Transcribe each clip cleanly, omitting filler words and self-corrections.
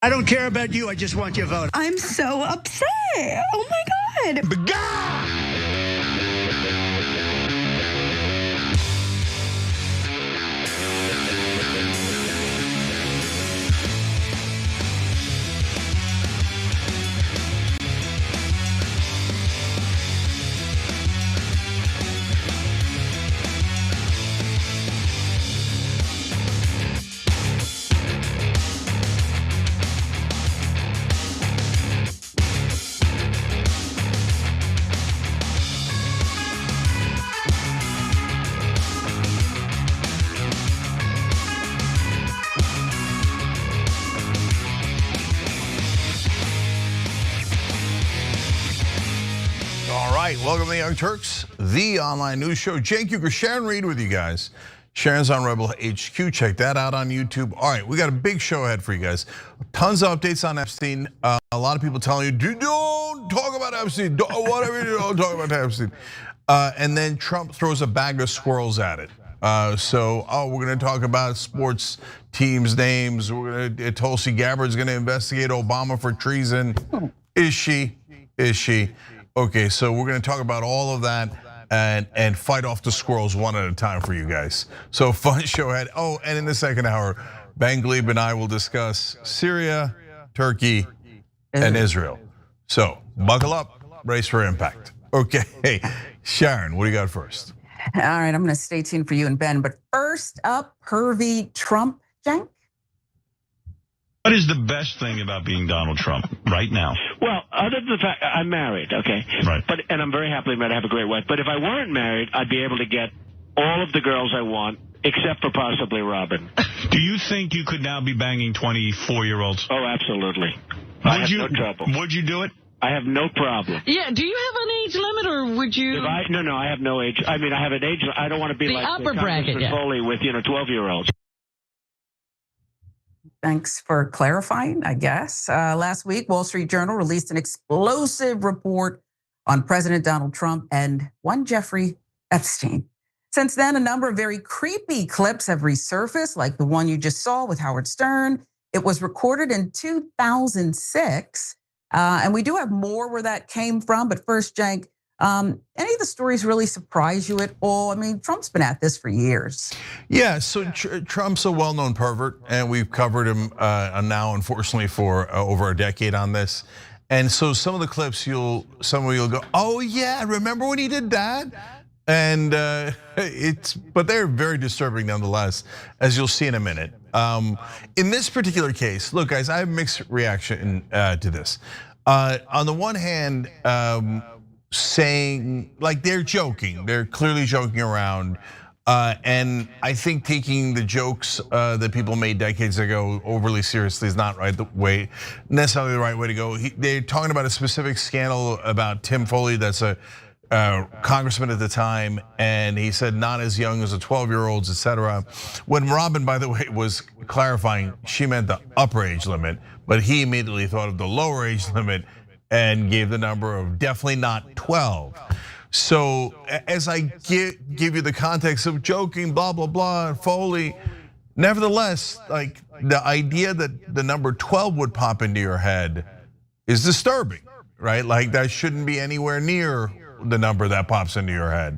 I don't care about you. I just want your vote. I'm so upset. Oh my God. But God! Welcome to the Young Turks, the online news show. Cenk Uygur, Sharon Reed with you guys. Sharon's on Rebel HQ. Check that out on YouTube. All right, we got a big show ahead for you guys. Tons of updates on Epstein. A lot of people telling you, don't talk about Epstein. Whatever you do, don't talk about Epstein. And then Trump throws a bag of squirrels at it. We're going to talk about sports teams' names. Tulsi Gabbard's going to investigate Obama for treason. Is she? Is she? Okay, so we're gonna talk about all of that and fight off the squirrels one at a time for you guys. So fun show ahead. Oh, and in the second hour, Ben Glebe and I will discuss Syria, Turkey, and Israel. So buckle up, brace for impact. Okay, Sharon, what do you got first? All right, I'm gonna stay tuned for you and Ben, but first up, pervy Trump, Cenk. What is the best thing about being Donald Trump right now? Well, other than the fact I'm married, okay? Right. And I'm very happily married. I have a great wife. But if I weren't married, I'd be able to get all of the girls I want, except for possibly Robin. Do you think you could now be banging 24-year-olds? Oh, absolutely. I have no trouble. Would you do it? I have no problem. Yeah, do you have an age limit, or would you? No, I have no age. I mean, I have an age. I don't want to be the like upper bracket, Foley with 12-year-olds. Thanks for clarifying, I guess. Last week, Wall Street Journal released an explosive report on President Donald Trump and one Jeffrey Epstein. Since then, a number of very creepy clips have resurfaced, like the one you just saw with Howard Stern. It was recorded in 2006, and we do have more where that came from. But first, Cenk, any of the stories really surprise you at all? I mean, Trump's been at this for years. Yeah, so Trump's a well-known pervert, and we've covered him now, unfortunately, for over a decade on this. And so some of the clips, some of you'll go, oh yeah, remember when he did that? And but they're very disturbing nonetheless, as you'll see in a minute. In this particular case, look, guys, I have mixed reaction to this. On the one hand, saying like they're joking, they're clearly joking around, and I think taking the jokes that people made decades ago overly seriously is not necessarily the right way to go. They're talking about a specific scandal about Tim Foley, that's a congressman at the time, and he said not as young as the 12-year-olds, etc. When Robin, by the way, was clarifying, she meant the upper age limit, but he immediately thought of the lower age limit and gave the number of definitely not 12. So as I give you the context of joking, blah, blah, blah, Foley, nevertheless, like the idea that the number 12 would pop into your head is disturbing, right? Like that shouldn't be anywhere near the number that pops into your head.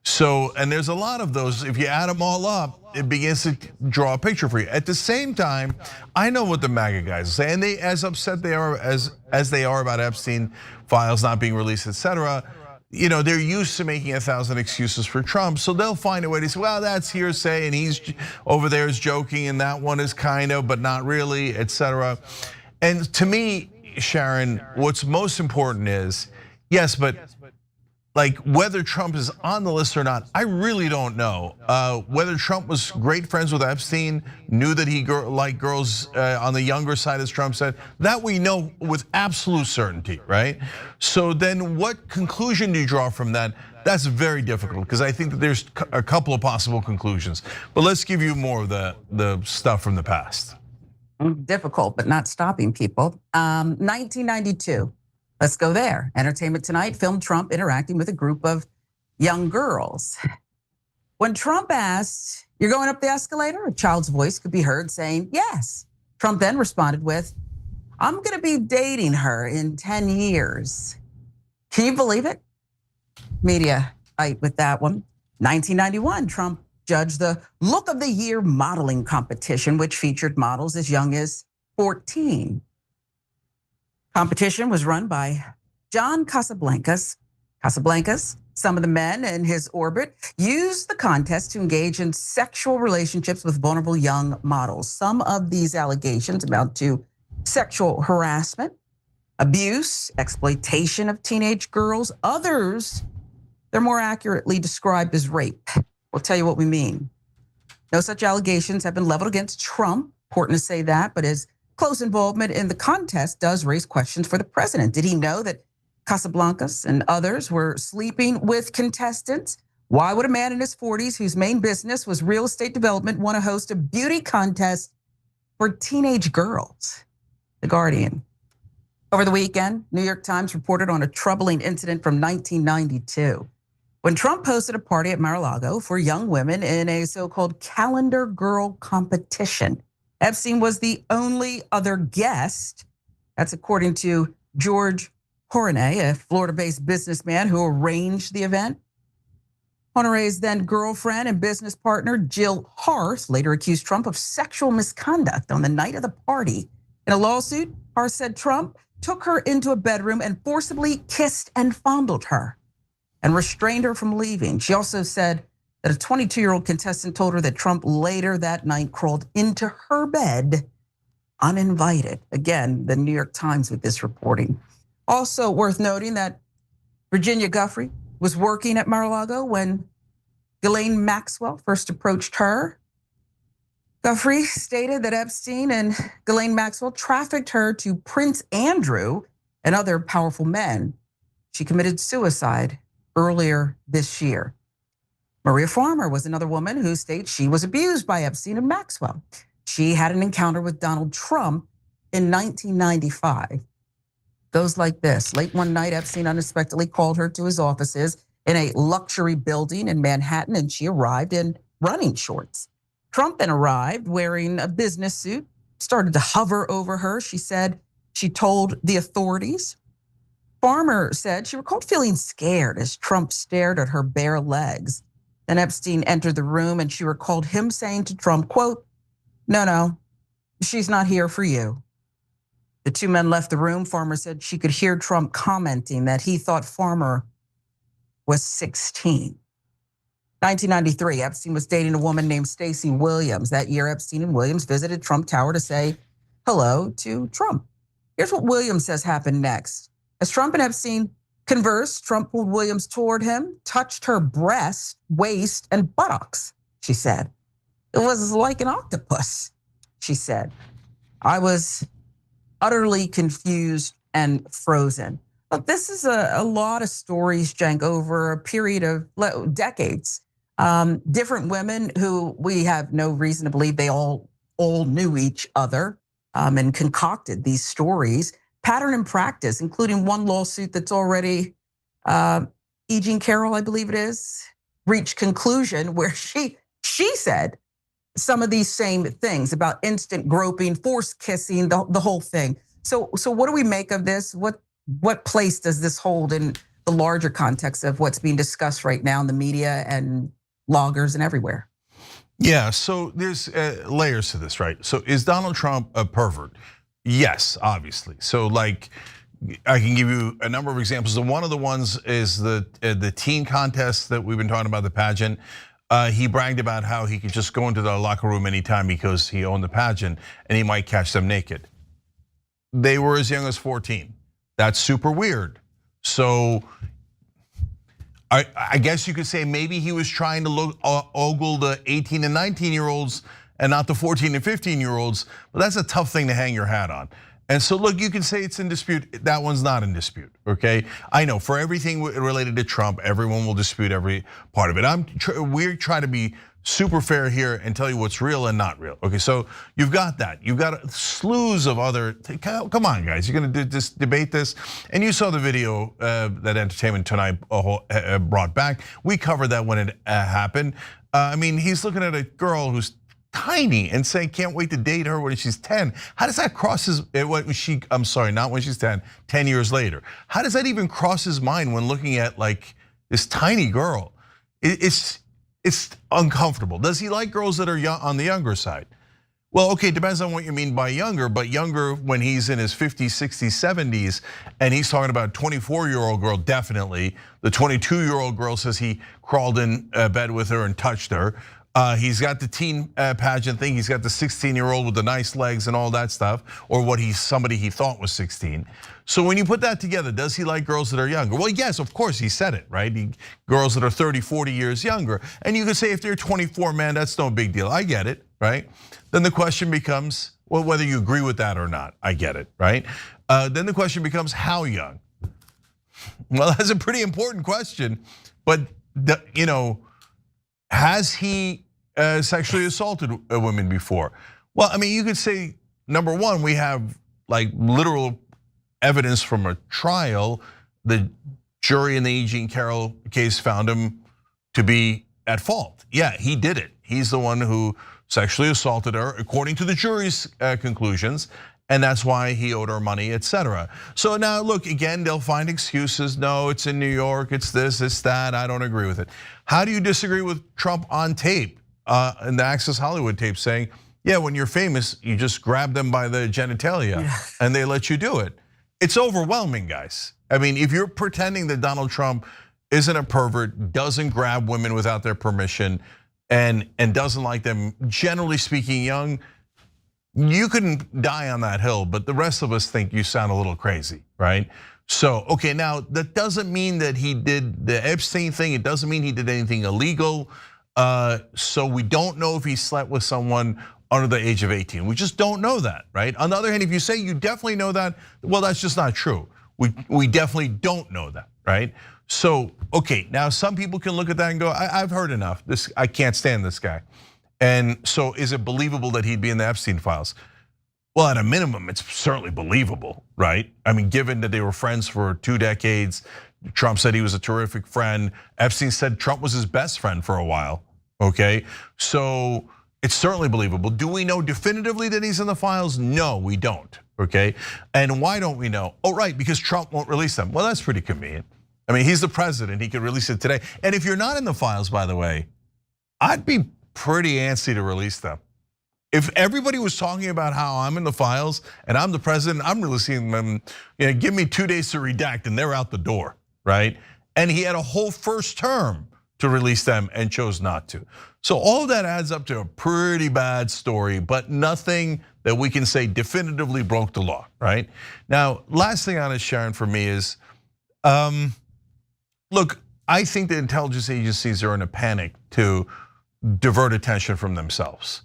So, and there's a lot of those, if you add them all up, it begins to draw a picture for you. At the same time, I know what the MAGA guys say, and they, as upset they are as they are about Epstein files not being released, etc. They're used to making 1,000 excuses for Trump, so they'll find a way to say, well, that's hearsay, and he's over there is joking, and that one is kind of, but not really, etc. And to me, Sharon, what's most important is, yes, but like whether Trump is on the list or not, I really don't know. Whether Trump was great friends with Epstein, knew that he liked girls on the younger side, as Trump said, that we know with absolute certainty, right? So then what conclusion do you draw from that? That's very difficult, because I think that there's a couple of possible conclusions. But let's give you more of the stuff from the past. Difficult, but not stopping people. 1992. Let's go there. Entertainment Tonight filmed Trump interacting with a group of young girls. When Trump asked, "You're going up the escalator?" a child's voice could be heard saying, "Yes." Trump then responded with, I'm gonna be dating her in 10 years. Can you believe it? Media fight with that one. 1991, Trump judged the Look of the Year modeling competition, which featured models as young as 14. Competition was run by John Casablancas. Some of the men in his orbit used the contest to engage in sexual relationships with vulnerable young models. Some of these allegations amount to sexual harassment, abuse, exploitation of teenage girls. Others, they're more accurately described as rape. We'll tell you what we mean. No such allegations have been leveled against Trump. Important to say that, but his close involvement in the contest does raise questions for the president. Did he know that Casablancas and others were sleeping with contestants? Why would a man in his 40s whose main business was real estate development want to host a beauty contest for teenage girls? The Guardian. Over the weekend, New York Times reported on a troubling incident from 1992 when Trump hosted a party at Mar-a-Lago for young women in a so-called calendar girl competition. Epstein was the only other guest. That's according to George Honoré, a Florida-based businessman who arranged the event. Honoré's then girlfriend and business partner, Jill Harth, later accused Trump of sexual misconduct on the night of the party. In a lawsuit, Harth said Trump took her into a bedroom and forcibly kissed and fondled her and restrained her from leaving. She also said that a 22-year-old contestant told her that Trump later that night crawled into her bed uninvited. Again, the New York Times with this reporting. Also worth noting that Virginia Giuffre was working at Mar-a-Lago when Ghislaine Maxwell first approached her. Giuffre stated that Epstein and Ghislaine Maxwell trafficked her to Prince Andrew and other powerful men. She committed suicide earlier this year. Maria Farmer was another woman who states she was abused by Epstein and Maxwell. She had an encounter with Donald Trump in 1995. Goes like this. Late one night, Epstein unexpectedly called her to his offices in a luxury building in Manhattan, and she arrived in running shorts. Trump then arrived wearing a business suit, started to hover over her. She said she told the authorities. Farmer said she recalled feeling scared as Trump stared at her bare legs. Then Epstein entered the room and she recalled him saying to Trump, quote, no, she's not here for you. The two men left the room. Farmer said she could hear Trump commenting that he thought Farmer was 16. 1993, Epstein was dating a woman named Stacey Williams. That year, Epstein and Williams visited Trump Tower to say hello to Trump. Here's what Williams says happened next. As Trump and Epstein conversed, Trump pulled Williams toward him, touched her breast, waist, and buttocks, she said. It was like an octopus, she said. I was utterly confused and frozen. Look, this is a lot of stories, Cenk, over a period of decades. Different women who we have no reason to believe they all knew each other and concocted these stories. Pattern and practice, including one lawsuit that's already, E. Jean Carroll, I believe it is, reached conclusion where she said some of these same things about instant groping, forced kissing, the whole thing. So what do we make of this? What place does this hold in the larger context of what's being discussed right now in the media and bloggers and everywhere? Yeah, so there's layers to this, right? So is Donald Trump a pervert? Yes, obviously. So like, I can give you a number of examples. And one of the ones is the teen contest that we've been talking about, the pageant. He bragged about how he could just go into the locker room anytime because he owned the pageant and he might catch them naked. They were as young as 14. That's super weird. So I guess you could say maybe he was trying to ogle the 18 and 19-year-olds and not the 14 and 15-year-olds, but that's a tough thing to hang your hat on. And so look, you can say it's in dispute. That one's not in dispute, okay? I know for everything related to Trump, everyone will dispute every part of it. We're trying to be super fair here and tell you what's real and not real. Okay, so you've got that. You've got slews of other, come on guys, you're gonna debate this. And you saw the video that Entertainment Tonight brought back. We covered that when it happened. I mean, he's looking at a girl who's tiny and saying can't wait to date her when she's 10. How does that cross his, I'm sorry, not when she's 10 years later. How does that even cross his mind when looking at like this tiny girl? It's uncomfortable. Does he like girls that are young, on the younger side? Well, okay, depends on what you mean by younger, but younger when he's in his 50s, 60s, 70s, and he's talking about a 24-year-old girl, definitely. The 22-year-old girl says he crawled in bed with her and touched her. He's got the teen pageant thing. He's got the 16-year-old with the nice legs and all that stuff, or what somebody he thought was 16. So when you put that together, does he like girls that are younger? Well, yes, of course, he said it, right? Girls that are 30, 40 years younger. And you could say if they're 24, man, that's no big deal. I get it, right? Then the question becomes, well, whether you agree with that or not, I get it, right? Then the question becomes, how young? Well, that's a pretty important question, but has he sexually assaulted women before? Well, I mean, you could say, number one, we have like literal evidence from a trial. The jury in the E. Jean Carroll case found him to be at fault. Yeah, he did it. He's the one who sexually assaulted her, according to the jury's conclusions, and that's why he owed her money, etc. So now, look, again, they'll find excuses. No, it's in New York, it's this, it's that, I don't agree with it. How do you disagree with Trump on tape, in the Access Hollywood tape saying, yeah, when you're famous, you just grab them by the genitalia and they let you do it. It's overwhelming, guys. I mean, if you're pretending that Donald Trump isn't a pervert, doesn't grab women without their permission, and doesn't like them, generally speaking, young, you couldn't die on that hill, but the rest of us think you sound a little crazy, right? So, okay, now that doesn't mean that he did the Epstein thing. It doesn't mean he did anything illegal. So we don't know if he slept with someone under the age of 18. We just don't know that, right? On the other hand, if you say you definitely know that, well, that's just not true. We definitely don't know that, right? So, okay, now some people can look at that and go, I've heard enough. I can't stand this guy. And so is it believable that he'd be in the Epstein files? Well, at a minimum, it's certainly believable, right? I mean, given that they were friends for 2 decades, Trump said he was a terrific friend. Epstein said Trump was his best friend for a while, okay? So it's certainly believable. Do we know definitively that he's in the files? No, we don't, okay? And why don't we know? Oh, right, because Trump won't release them. Well, that's pretty convenient. I mean, he's the president, he could release it today. And if you're not in the files, by the way, I'd be pretty antsy to release them. If everybody was talking about how I'm in the files and I'm the president, I'm releasing them, give me 2 days to redact and they're out the door, right? And he had a whole first term to release them and chose not to. So all of that adds up to a pretty bad story, but nothing that we can say definitively broke the law, right? Now, last thing on this, Sharon, for me is, look, I think the intelligence agencies are in a panic to divert attention from themselves.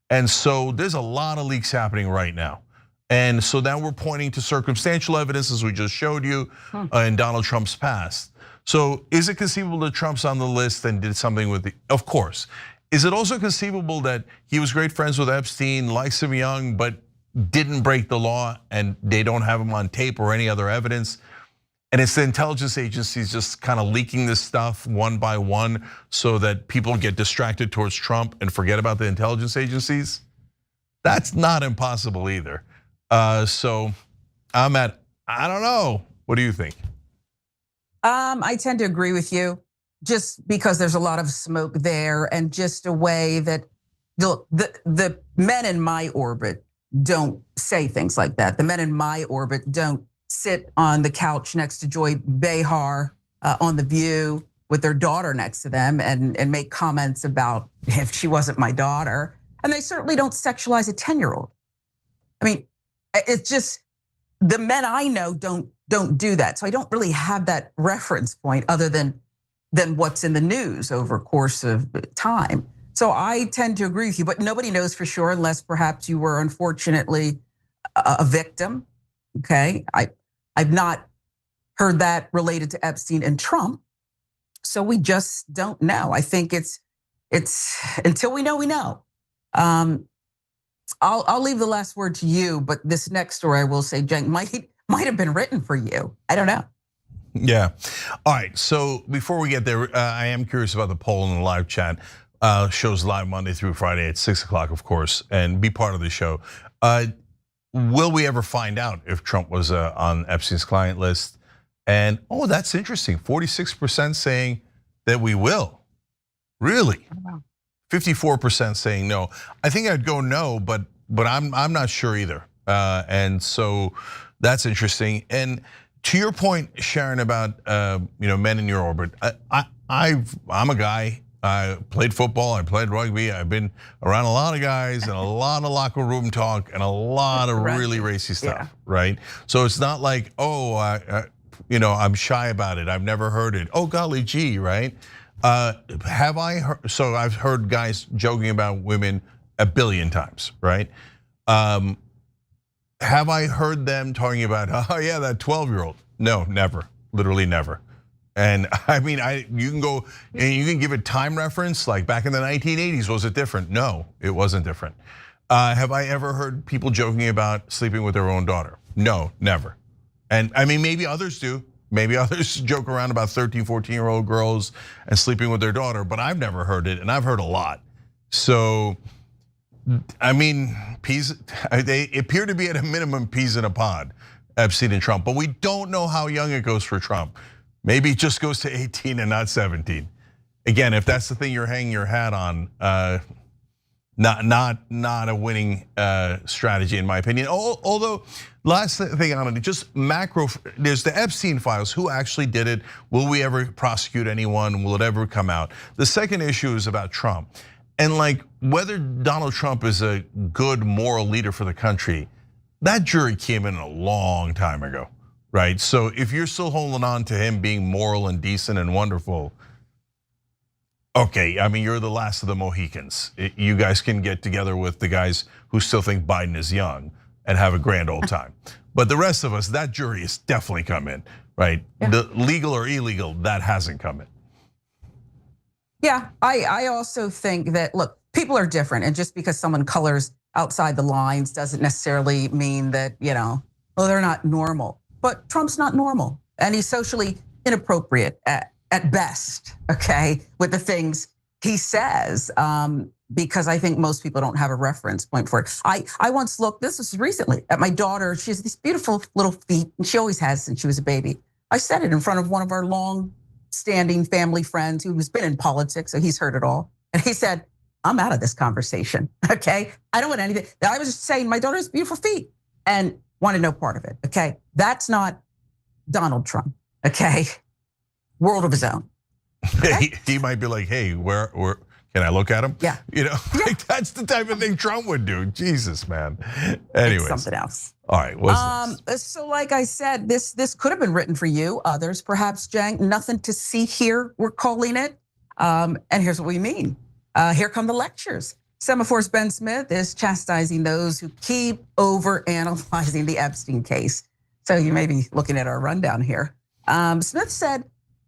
And so there's a lot of leaks happening right now. And so now we're pointing to circumstantial evidence, as we just showed you, in Donald Trump's past. So is it conceivable that Trump's on the list and did something with the, of course. Is it also conceivable that he was great friends with Epstein, likes him young, but didn't break the law and they don't have him on tape or any other evidence? And it's the intelligence agencies just kind of leaking this stuff one by one so that people get distracted towards Trump and forget about the intelligence agencies? That's not impossible either. So I don't know. What do you think? I tend to agree with you, just because there's a lot of smoke there, and just a way that the men in my orbit don't say things like that. The men in my orbit don't sit on the couch next to Joy Behar on The View with their daughter next to them and make comments about if she wasn't my daughter. And they certainly don't sexualize a 10-year-old. I mean, it's just the men I know don't do that. So I don't really have that reference point other than what's in the news over a course of time. So I tend to agree with you, but nobody knows for sure unless perhaps you were unfortunately a victim. Okay, I've not heard that related to Epstein and Trump, so we just don't know. I think it's until we know, we know. I'll leave the last word to you, but this next story I will say, Jen, might have been written for you. I don't know. Yeah. All right. So before we get there, I am curious about the poll in the live chat. Shows live Monday through Friday at 6 o'clock, of course, and be part of the show. Will we ever find out if Trump was on Epstein's client list? And that's interesting. 46% saying that we will. Really? 54% saying no. I think I'd go no, but I'm not sure either. And so that's interesting. And to your point, Sharon, about men in your orbit, I'm a guy. I played football, I played rugby, I've been around a lot of guys and a lot of locker room talk and a lot of really racy stuff, right? So it's not like, I'm shy about it, I've never heard it. Oh golly gee, right? Have I heard, so I've heard guys joking about women a billion times, right? Have I heard them talking about, oh yeah, that 12-year-old? No, never, literally never. And I mean, you can go and you can give it time reference, like back in the 1980s, was it different? No, it wasn't different. Have I ever heard people joking about sleeping with their own daughter? No, never. And I mean, maybe others do. Maybe others joke around about 13, 14-year-old girls and sleeping with their daughter, but I've never heard it, and I've heard a lot. So, I mean, they appear to be at a minimum peas in a pod, Epstein and Trump, but we don't know how young it goes for Trump. Maybe it just goes to 18 and not 17. Again, if that's the thing you're hanging your hat on, not a winning strategy in my opinion. Although, last thing on it, just macro, there's the Epstein files. Who actually did it? Will we ever prosecute anyone? Will it ever come out? The second issue is about Trump. And like whether Donald Trump is a good moral leader for the country, that jury came in a long time ago. Right, so if you're still holding on to him being moral and decent and wonderful, okay, I mean, you're the last of the Mohicans. You guys can get together with the guys who still think Biden is young and have a grand old time. But the rest of us, that jury has definitely come in, right? Yeah. The legal or illegal, that hasn't come in. Yeah, I also think that, look, people are different. And just because someone colors outside the lines doesn't necessarily mean that, they're not normal. But Trump's not normal, and he's socially inappropriate at best, okay, with the things he says, because I think most people don't have a reference point for it. I once looked, this was recently, at my daughter. She has these beautiful little feet, and she always has since she was a baby. I said it in front of one of our long-standing family friends who's been in politics, so he's heard it all. And he said, I'm out of this conversation, okay? I don't want anything. I was just saying my daughter has beautiful feet and wanted no part of it, okay? That's not Donald Trump, okay? World of his own. Okay? He might be like, hey, where can I look at him? Yeah. Like that's the type of thing Trump would do. Jesus, man. Anyways. Something else. All right, what's next? So like I said, this could have been written for you, others perhaps, Jang. Nothing to see here, we're calling it. And here's what we mean. Here come the lectures. Semaphor's Ben Smith is chastising those who keep over-analyzing the Epstein case. So you may be looking at our rundown here. Smith said,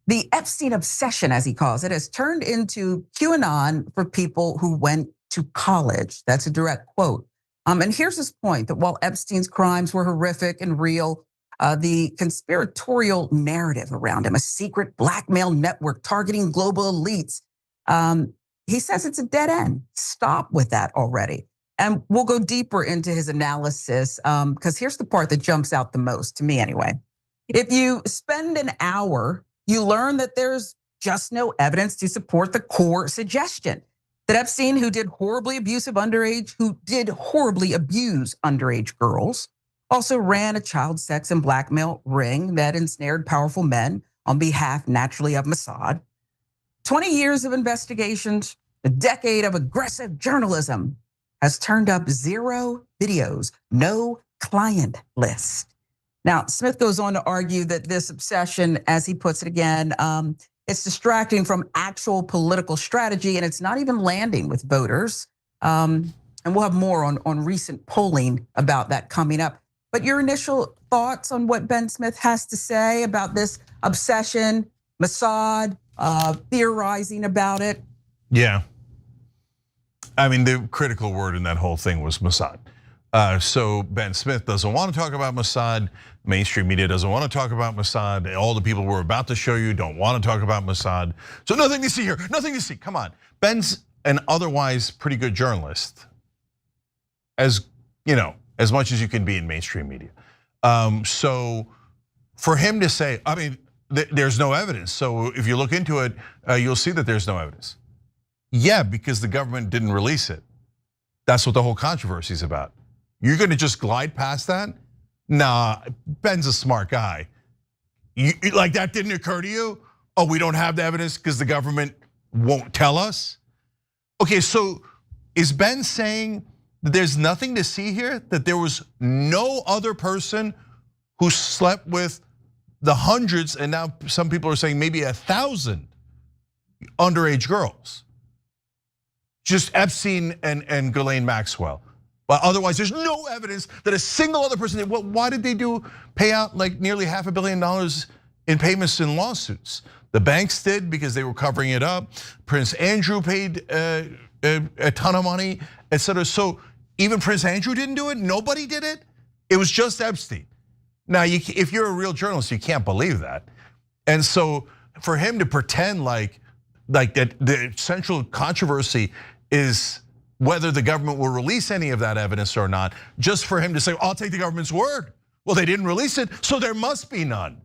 the Epstein obsession, as he calls it, has turned into QAnon for people who went to college. That's a direct quote. And here's his point, that while Epstein's crimes were horrific and real, the conspiratorial narrative around him, a secret blackmail network targeting global elites, he says it's a dead end. Stop with that already. And we'll go deeper into his analysis, because here's the part that jumps out the most, to me anyway. If you spend an hour, you learn that there's just no evidence to support the core suggestion that Epstein, who did horribly abuse underage girls, also ran a child sex and blackmail ring that ensnared powerful men on behalf, naturally, of Mossad. 20 years of investigations, a decade of aggressive journalism has turned up 0 videos, no client list. Now, Smith goes on to argue that this obsession, as he puts it again, it's distracting from actual political strategy, and it's not even landing with voters. And we'll have more on recent polling about that coming up. But your initial thoughts on what Ben Smith has to say about this obsession, Mossad, theorizing about it? Yeah. I mean, the critical word in that whole thing was Mossad. So Ben Smith doesn't want to talk about Mossad. Mainstream media doesn't want to talk about Mossad. All the people we're about to show you don't want to talk about Mossad. So nothing to see here, nothing to see. Come on. an otherwise pretty good journalist, as as much as you can be in mainstream media. So for him to say, I mean, there's no evidence. So if you look into it, you'll see that there's no evidence. Yeah, because the government didn't release it. That's what the whole controversy is about. You're gonna just glide past that? Nah, Ben's a smart guy. Like that didn't occur to you? Oh, we don't have the evidence because the government won't tell us? Okay, so is Ben saying that there's nothing to see here? That there was no other person who slept with the hundreds, and now some people are saying maybe 1,000 underage girls? Just Epstein and Ghislaine Maxwell. But otherwise, there's no evidence that a single other person did. Well, why did they pay out like nearly $500 million in payments in lawsuits? The banks did because they were covering it up. Prince Andrew paid a ton of money, etc. So even Prince Andrew didn't do it. Nobody did it. It was just Epstein. Now, if you're a real journalist, you can't believe that. And so for him to pretend like that, the central controversy is whether the government will release any of that evidence or not, just for him to say, I'll take the government's word. Well, they didn't release it, so there must be none.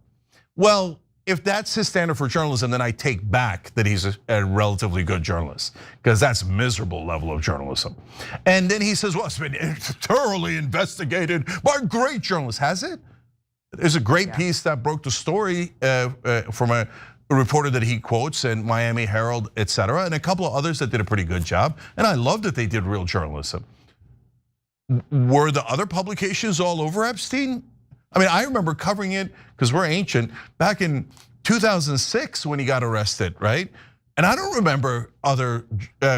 Well, if that's his standard for journalism, then I take back that he's a relatively good journalist, because that's a miserable level of journalism. And then he says, well, it's been thoroughly investigated by great journalists. Has it? There's a great piece that broke the story from a reporter that he quotes in Miami Herald, etc., and a couple of others that did a pretty good job. And I love that they did real journalism. Were the other publications all over Epstein? I mean, I remember covering it, because we're ancient, back in 2006 when he got arrested, right? And I don't remember other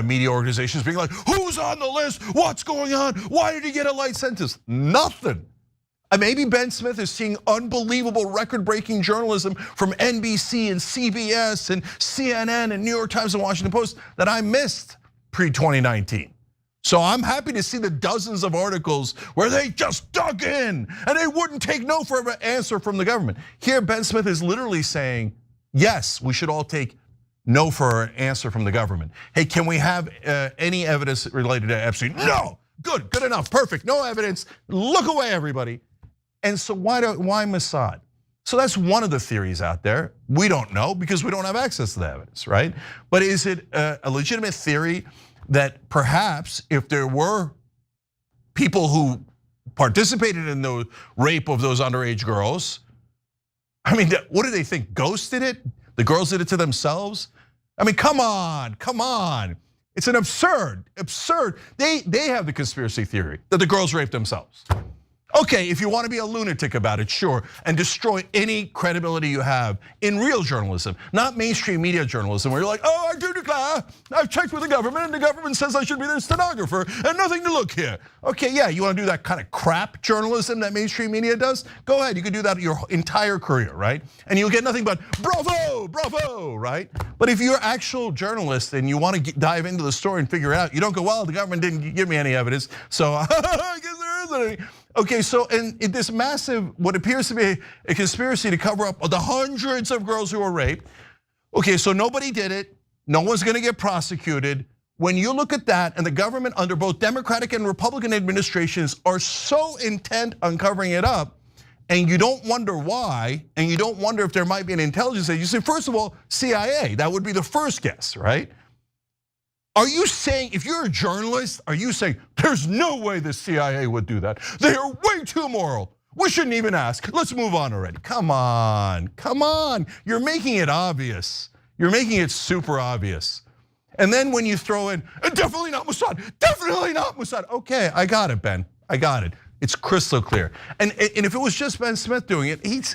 media organizations being like, who's on the list? What's going on? Why did he get a light sentence? Nothing. Maybe Ben Smith is seeing unbelievable record-breaking journalism from NBC and CBS and CNN and New York Times and Washington Post that I missed pre-2019. So I'm happy to see the dozens of articles where they just dug in and they wouldn't take no for an answer from the government. Here, Ben Smith is literally saying, yes, we should all take no for an answer from the government. Hey, can we have any evidence related to Epstein? No, good enough, perfect, no evidence, look away everybody. And so why Mossad? So that's one of the theories out there. We don't know because we don't have access to the evidence, right? But is it a legitimate theory that perhaps if there were people who participated in the rape of those underage girls, I mean, what do they think? Ghosts did it? The girls did it to themselves? I mean, come on. It's an absurd. They have the conspiracy theory that the girls raped themselves. Okay, if you want to be a lunatic about it, sure, and destroy any credibility you have in real journalism, not mainstream media journalism, where you're like, oh, I do declare, I've checked with the government, and the government says I should be the stenographer, and nothing to look here. Okay, yeah, you want to do that kind of crap journalism that mainstream media does? Go ahead, you can do that your entire career, right? And you'll get nothing but bravo, right? But if you're an actual journalist and you want to dive into the story and figure it out, you don't go, well, the government didn't give me any evidence, so I guess there isn't any. Okay, so in this massive, what appears to be a conspiracy to cover up the hundreds of girls who were raped. Okay, so nobody did it. No one's gonna get prosecuted. When you look at that, and the government under both Democratic and Republican administrations are so intent on covering it up, and you don't wonder why, and you don't wonder if there might be an intelligence agency. First of all, CIA, that would be the first guess, right? Are you saying, if you're a journalist, are you saying there's no way the CIA would do that? They are way too moral. We shouldn't even ask. Let's move on already. Come on. You're making it obvious. You're making it super obvious. And then when you throw in, definitely not Mossad. Okay, I got it, Ben. I got it. It's crystal clear. And if it was just Ben Smith doing it, he's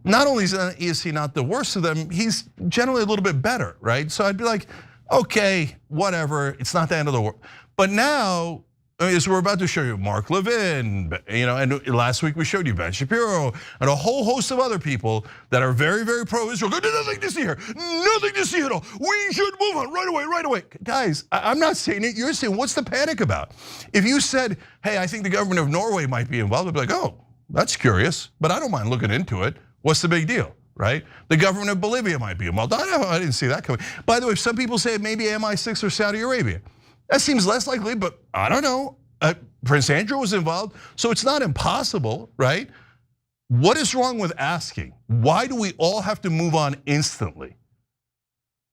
not only is he not the worst of them, he's generally a little bit better, right? So I'd be like, okay, whatever, it's not the end of the world. But now, as we're about to show you, Mark Levin, and last week we showed you Ben Shapiro, and a whole host of other people that are very, very pro-Israel. Nothing to see here, nothing to see at all. We should move on right away. Guys, I'm not saying it, you're saying, what's the panic about? If you said, hey, I think the government of Norway might be involved, I'd be like, oh, that's curious, but I don't mind looking into it. What's the big deal? right? The government of Bolivia might be involved. I didn't see that coming. By the way, some people say maybe MI6 or Saudi Arabia. That seems less likely, but I don't know. Prince Andrew was involved, so it's not impossible, right? What is wrong with asking? Why do we all have to move on instantly?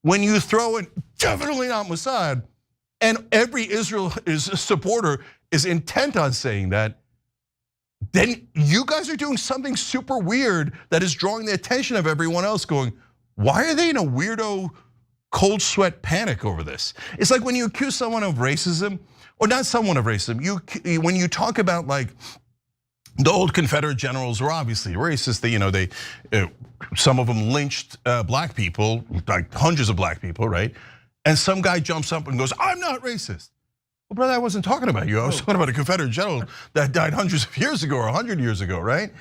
When you throw in definitely not Mossad, and every Israel supporter is intent on saying that, then you guys are doing something super weird that is drawing the attention of everyone else going, why are they in a weirdo cold sweat panic over this? It's like when you accuse someone of racism, or not someone of racism, when you talk about like the old Confederate generals were obviously racist. Some of them lynched black people, like hundreds of black people, right? And some guy jumps up and goes, I'm not racist. Well, brother, I wasn't talking about you. I was talking about a Confederate general that died hundreds of years ago or 100 years ago, right?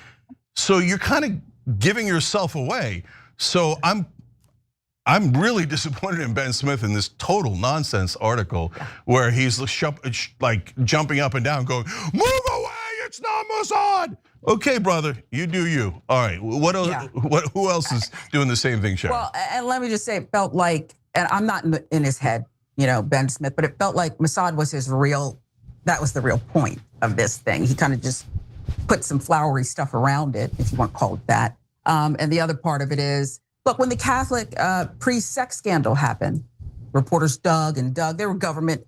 So you're kind of giving yourself away. So I'm really disappointed in Ben Smith in this total nonsense article where he's like jumping up and down going, move away, it's not Mossad. Okay, brother, you do you. All right, what else? Who else is doing the same thing, Sharon? Well, and let me just say, it felt like, and I'm not in his head, Ben Smith, but it felt like Mossad was that was the real point of this thing. He kind of just put some flowery stuff around it, if you want to call it that. And the other part of it is, look, when the Catholic priest-sex scandal happened, reporters dug and dug. There were government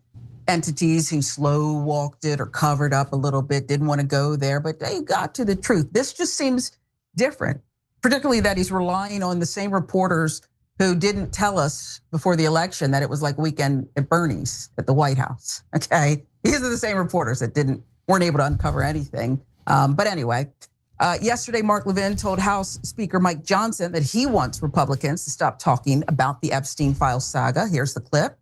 entities who slow walked it or covered up a little bit, didn't want to go there, but they got to the truth. This just seems different, particularly that he's relying on the same reporters who didn't tell us before the election that it was like weekend at Bernie's at the White House, okay? These are the same reporters that weren't able to uncover anything. But anyway, yesterday, Mark Levin told House Speaker Mike Johnson that he wants Republicans to stop talking about the Epstein files saga. Here's the clip.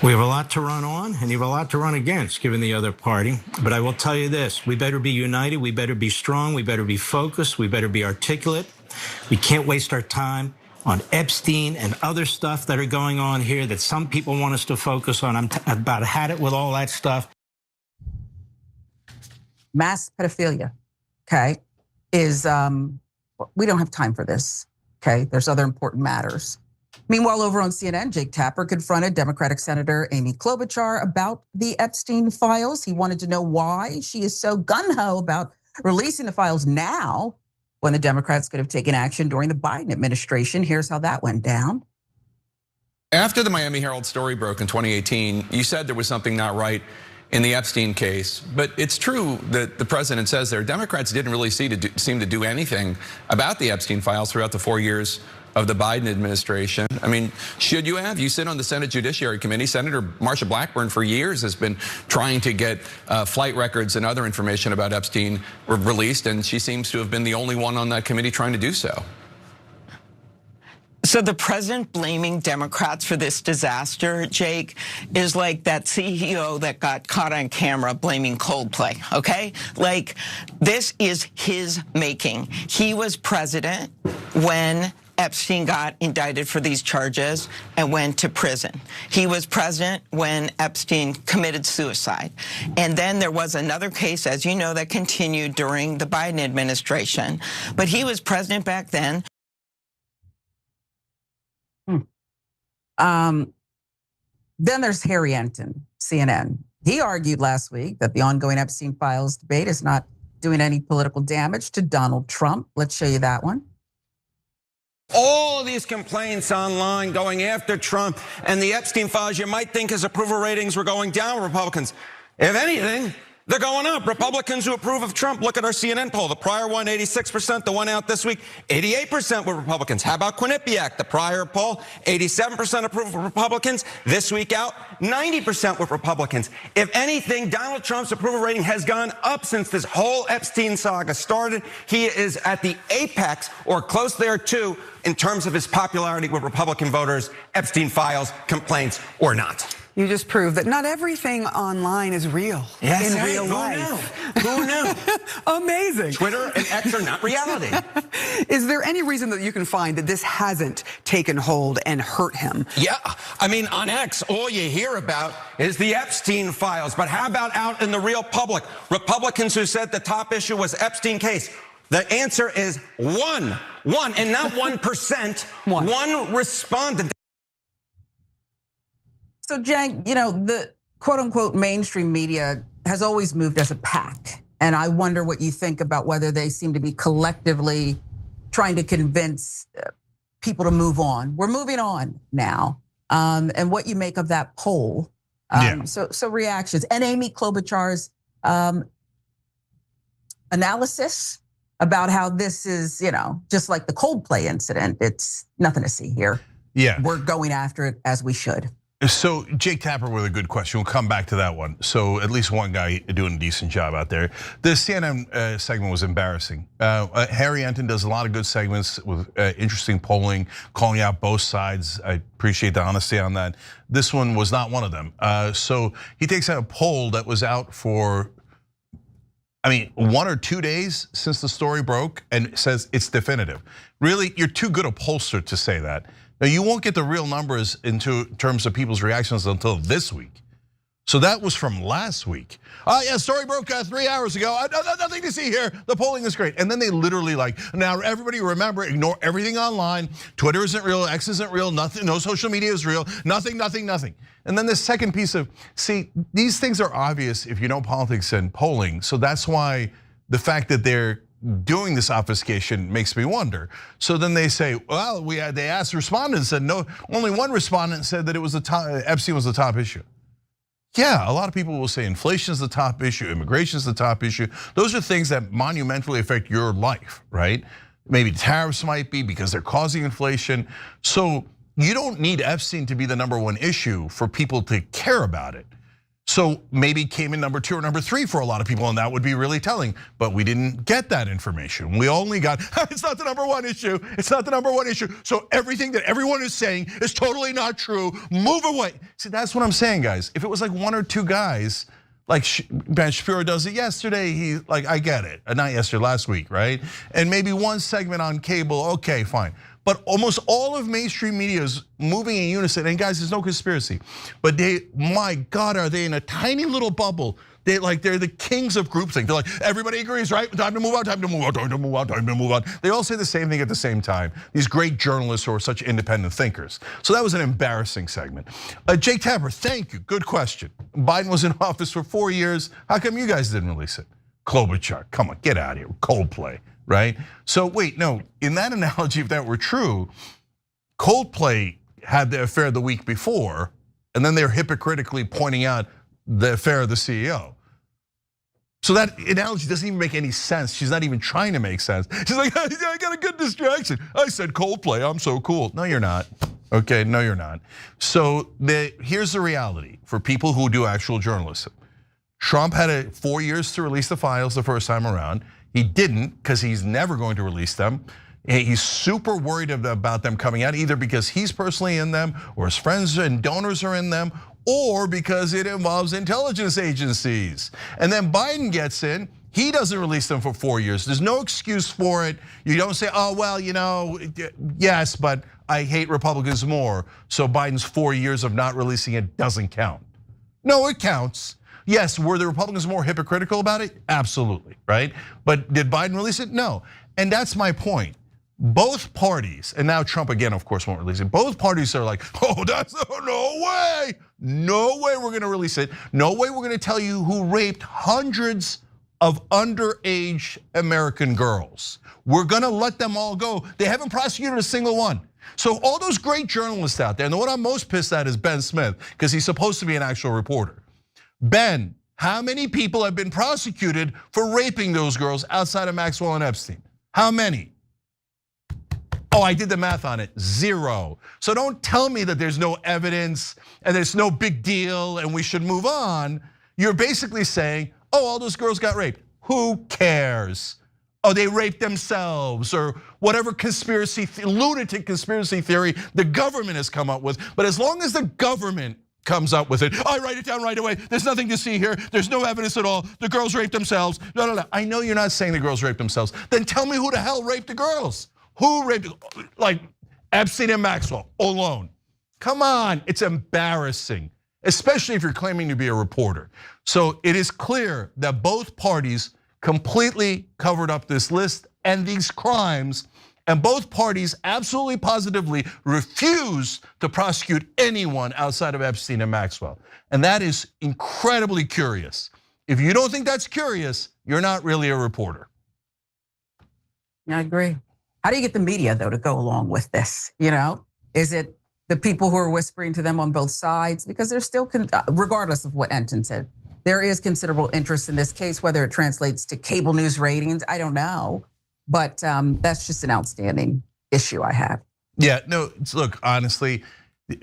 We have a lot to run on, and you have a lot to run against, given the other party. But I will tell you this, we better be united, we better be strong, we better be focused, we better be articulate. We can't waste our time on Epstein and other stuff that are going on here that some people want us to focus on. I'm about had it with all that stuff. Mass pedophilia, okay, is, we don't have time for this, okay? There's other important matters. Meanwhile, over on CNN, Jake Tapper confronted Democratic Senator Amy Klobuchar about the Epstein files. He wanted to know why she is so gung-ho about releasing the files now when the Democrats could have taken action during the Biden administration. Here's how that went down. After the Miami Herald story broke in 2018, you said there was something not right in the Epstein case, but it's true that the president says there, Democrats didn't really seem to do anything about the Epstein files throughout the 4 years of the Biden administration. I mean, should you have? You sit on the Senate Judiciary Committee. Senator Marsha Blackburn for years has been trying to get flight records and other information about Epstein released, and she seems to have been the only one on that committee trying to do so. So the president blaming Democrats for this disaster, Jake, is like that CEO that got caught on camera blaming Coldplay, okay? Like, this is his making. He was president when Epstein got indicted for these charges and went to prison. He was president when Epstein committed suicide. And then there was another case, as you know, that continued during the Biden administration. But he was president back then. Then there's Harry Enton, CNN. He argued last week that the ongoing Epstein files debate is not doing any political damage to Donald Trump. Let's show you that one. All these complaints online going after Trump and the Epstein files, you might think his approval ratings were going down, Republicans. If anything, they're going up. Republicans who approve of Trump, look at our CNN poll. The prior one, 86%. The one out this week, 88% were Republicans. How about Quinnipiac? The prior poll, 87% approve of Republicans. This week out, 90% were Republicans. If anything, Donald Trump's approval rating has gone up since this whole Epstein saga started. He is at the apex or close there too in terms of his popularity with Republican voters, Epstein files, complaints or not. You just proved that not everything online is real in real life. Who knew? Amazing. Twitter and X are not reality. Is there any reason that you can find that this hasn't taken hold and hurt him? Yeah, I mean, on X, all you hear about is the Epstein files. But how about out in the real public? Republicans who said the top issue was Epstein case. The answer is one, and not 1%, one respondent. So, Jen, the quote unquote mainstream media has always moved as a pack. And I wonder what you think about whether they seem to be collectively trying to convince people to move on. We're moving on now. And what you make of that poll. So reactions. And Amy Klobuchar's analysis about how this is, just like the Coldplay incident. It's nothing to see here. Yeah. We're going after it as we should. So Jake Tapper with a good question. We'll come back to that one. So at least one guy doing a decent job out there. The CNN segment was embarrassing. Harry Enton does a lot of good segments with interesting polling, calling out both sides. I appreciate the honesty on that. This one was not one of them. So he takes out a poll that was out for, 1 or 2 days since the story broke and says it's definitive. Really, you're too good a pollster to say that. Now, you won't get the real numbers into terms of people's reactions until this week. So that was from last week. Yeah, story broke 3 hours ago. Nothing to see here. The polling is great. And then they literally now everybody remember, ignore everything online. Twitter isn't real, X isn't real, nothing, no social media is real, nothing. And then the second piece of, see, these things are obvious if you know politics and polling. So that's why the fact that they're doing this obfuscation makes me wonder. So then they say, well, they asked respondents, and no, only one respondent said that it was Epstein was the top issue. Yeah, a lot of people will say inflation is the top issue, immigration is the top issue. Those are things that monumentally affect your life, right? Maybe tariffs might be because they're causing inflation. So you don't need Epstein to be the #1 issue for people to care about it. So maybe came in number 2 or number 3 for a lot of people, and that would be really telling. But we didn't get that information. We only got, it's not the #1 issue. It's not the #1 issue. So everything that everyone is saying is totally not true. Move away. See, that's what I'm saying, guys. If it was like 1 or 2 guys, like Ben Shapiro does it yesterday, I get it. Not yesterday, last week, right? And maybe one segment on cable, okay, fine. But almost all of mainstream media is moving in unison. And guys, there's no conspiracy. But my God, are they in a tiny little bubble? They're the kings of groupthink. They're like, everybody agrees, right? Time to move on, time to move on, time to move on, time to move on. They all say the same thing at the same time. These great journalists who are such independent thinkers. So that was an embarrassing segment. Jake Tapper, thank you, good question. Biden was in office for 4 years. How come you guys didn't release it? Klobuchar, come on, get out of here, Coldplay. Right? So wait, no, in that analogy, if that were true, Coldplay had the affair the week before, and then they're hypocritically pointing out the affair of the CEO. So that analogy doesn't even make any sense. She's not even trying to make sense. She's like, I got a good distraction. I said Coldplay, I'm so cool. No, you're not. Okay, no, you're not. So here's the reality for people who do actual journalism. Trump had 4 years to release the files the first time around. He didn't, because he's never going to release them. He's super worried about them coming out, either because he's personally in them, or his friends and donors are in them, or because it involves intelligence agencies. And then Biden gets in, he doesn't release them for 4 years. There's no excuse for it. You don't say, oh, well, yes, but I hate Republicans more, so Biden's 4 years of not releasing it doesn't count. No, it counts. Yes, were the Republicans more hypocritical about it? Absolutely, right? But did Biden release it? No, and that's my point. Both parties, and now Trump again, of course, won't release it. Both parties are like, oh, no way we're gonna release it. No way we're gonna tell you who raped hundreds of underage American girls. We're gonna let them all go. They haven't prosecuted a single one. So all those great journalists out there, and the one I'm most pissed at is Ben Smith, because he's supposed to be an actual reporter. Ben, how many people have been prosecuted for raping those girls outside of Maxwell and Epstein? How many? Oh, I did the math on it, 0. So don't tell me that there's no evidence and there's no big deal and we should move on. You're basically saying, oh, all those girls got raped. Who cares? Oh, they raped themselves, or whatever lunatic conspiracy theory the government has come up with. But as long as the government comes up with it, I write it down right away. There's nothing to see here. There's no evidence at all. The girls raped themselves. No. I know you're not saying the girls raped themselves. Then tell me who the hell raped the girls. Who raped, like Epstein and Maxwell alone? Come on, it's embarrassing, especially if you're claiming to be a reporter. So it is clear that both parties completely covered up this list and these crimes, and both parties absolutely positively refuse to prosecute anyone outside of Epstein and Maxwell. And that is incredibly curious. If you don't think that's curious, you're not really a reporter. I agree. How do you get the media, though, to go along with this? Is it the people who are whispering to them on both sides? Because there's still, regardless of what Enton said, there is considerable interest in this case. Whether it translates to cable news ratings, I don't know. But that's just an outstanding issue I have. Yeah, no, look, honestly,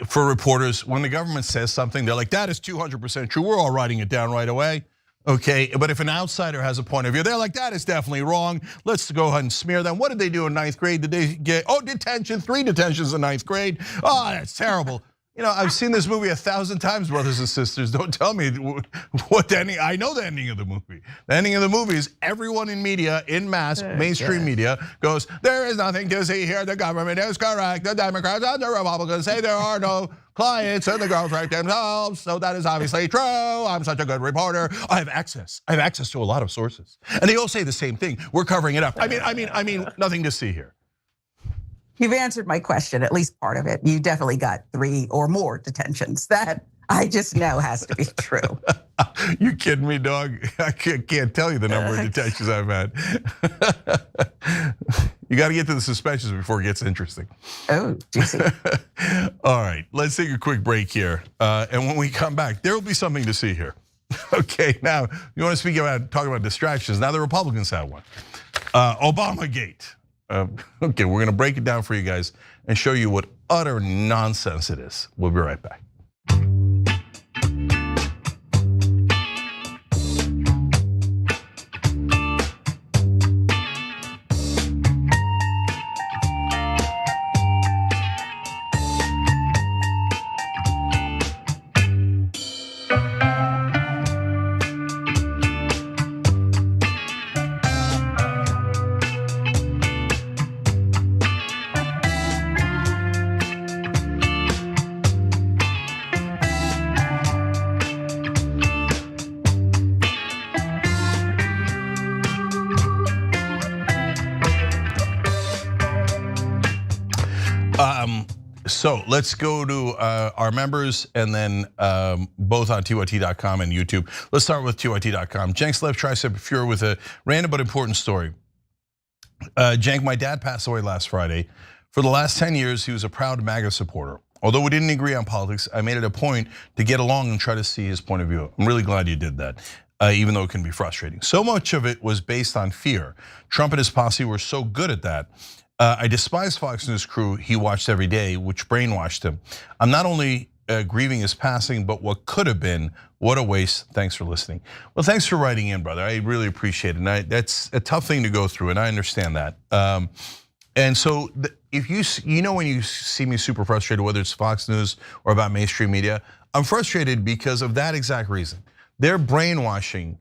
for reporters, when the government says something, they're like, that is 200% true. We're all writing it down right away. Okay, but if an outsider has a point of view, they're like, that is definitely wrong. Let's go ahead and smear them. What did they do in 9th grade? Did they get, detention, 3 detentions in 9th grade? Oh, that's terrible. I've seen this movie 1,000 times, brothers and sisters. Don't tell me what the ending, I know the ending of the movie. The ending of the movie is everyone in media, in mass, mainstream media, goes, there is nothing to see here. The government is correct. The Democrats and the Republicans say there are no clients and the girls write themselves. So that is obviously true. I'm such a good reporter. I have access to a lot of sources. And they all say the same thing. We're covering it up. I mean, nothing to see here. You've answered my question, at least part of it. You definitely got 3 or more detentions. That I just know has to be true. You kidding me, dog? I can't tell you the number of detentions I've had. You got to get to the suspensions before it gets interesting. Oh, juicy. All right, let's take a quick break here. And when we come back, there will be something to see here. Okay, now, you want to talk about distractions. Now the Republicans have one. Obamagate. Okay, we're gonna break it down for you guys and show you what utter nonsense it is. We'll be right back. So let's go to our members and then both on TYT.com and YouTube. Let's start with TYT.com. Cenk's left tricep furor with a random but important story. Cenk, my dad passed away last Friday. For the last 10 years, he was a proud MAGA supporter. Although we didn't agree on politics, I made it a point to get along and try to see his point of view. I'm really glad you did that, even though it can be frustrating. So much of it was based on fear. Trump and his posse were so good at that. I despise Fox News crew he watched every day, which brainwashed him. I'm not only grieving his passing, but what could have been. What a waste. Thanks for listening. Well, thanks for writing in, brother. I really appreciate it. And that's a tough thing to go through, and I understand that. And so if you know when you see me super frustrated, whether it's Fox News or about mainstream media, I'm frustrated because of that exact reason. They're brainwashing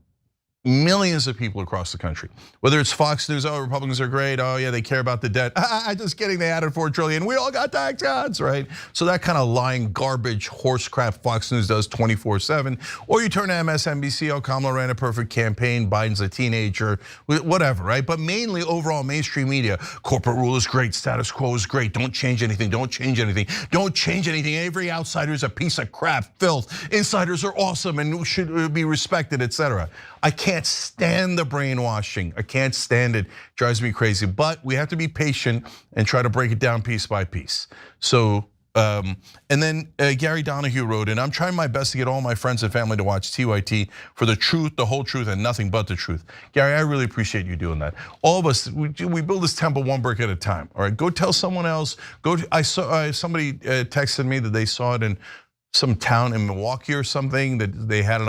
millions of people across the country. Whether it's Fox News, oh, Republicans are great, oh yeah, they care about the debt. Just kidding, they added 4 trillion, we all got tax cuts, right? So that kind of lying garbage horse crap Fox News does 24/7. Or you turn to MSNBC, oh, Kamala ran a perfect campaign, Biden's a teenager, whatever, right? But mainly overall mainstream media, corporate rule is great, status quo is great, don't change anything, don't change anything, don't change anything. Every outsider is a piece of crap, filth. Insiders are awesome and should be respected, etc. I can't stand the brainwashing. I can't stand it. Drives me crazy. But we have to be patient and try to break it down piece by piece. So, and then Gary Donahue wrote in, I'm trying my best to get all my friends and family to watch TYT for the truth, the whole truth, and nothing but the truth. Gary, I really appreciate you doing that. All of us, we build this temple one brick at a time. All right, go tell someone else. I saw somebody texted me that they saw it in some town in Milwaukee or something, that they had it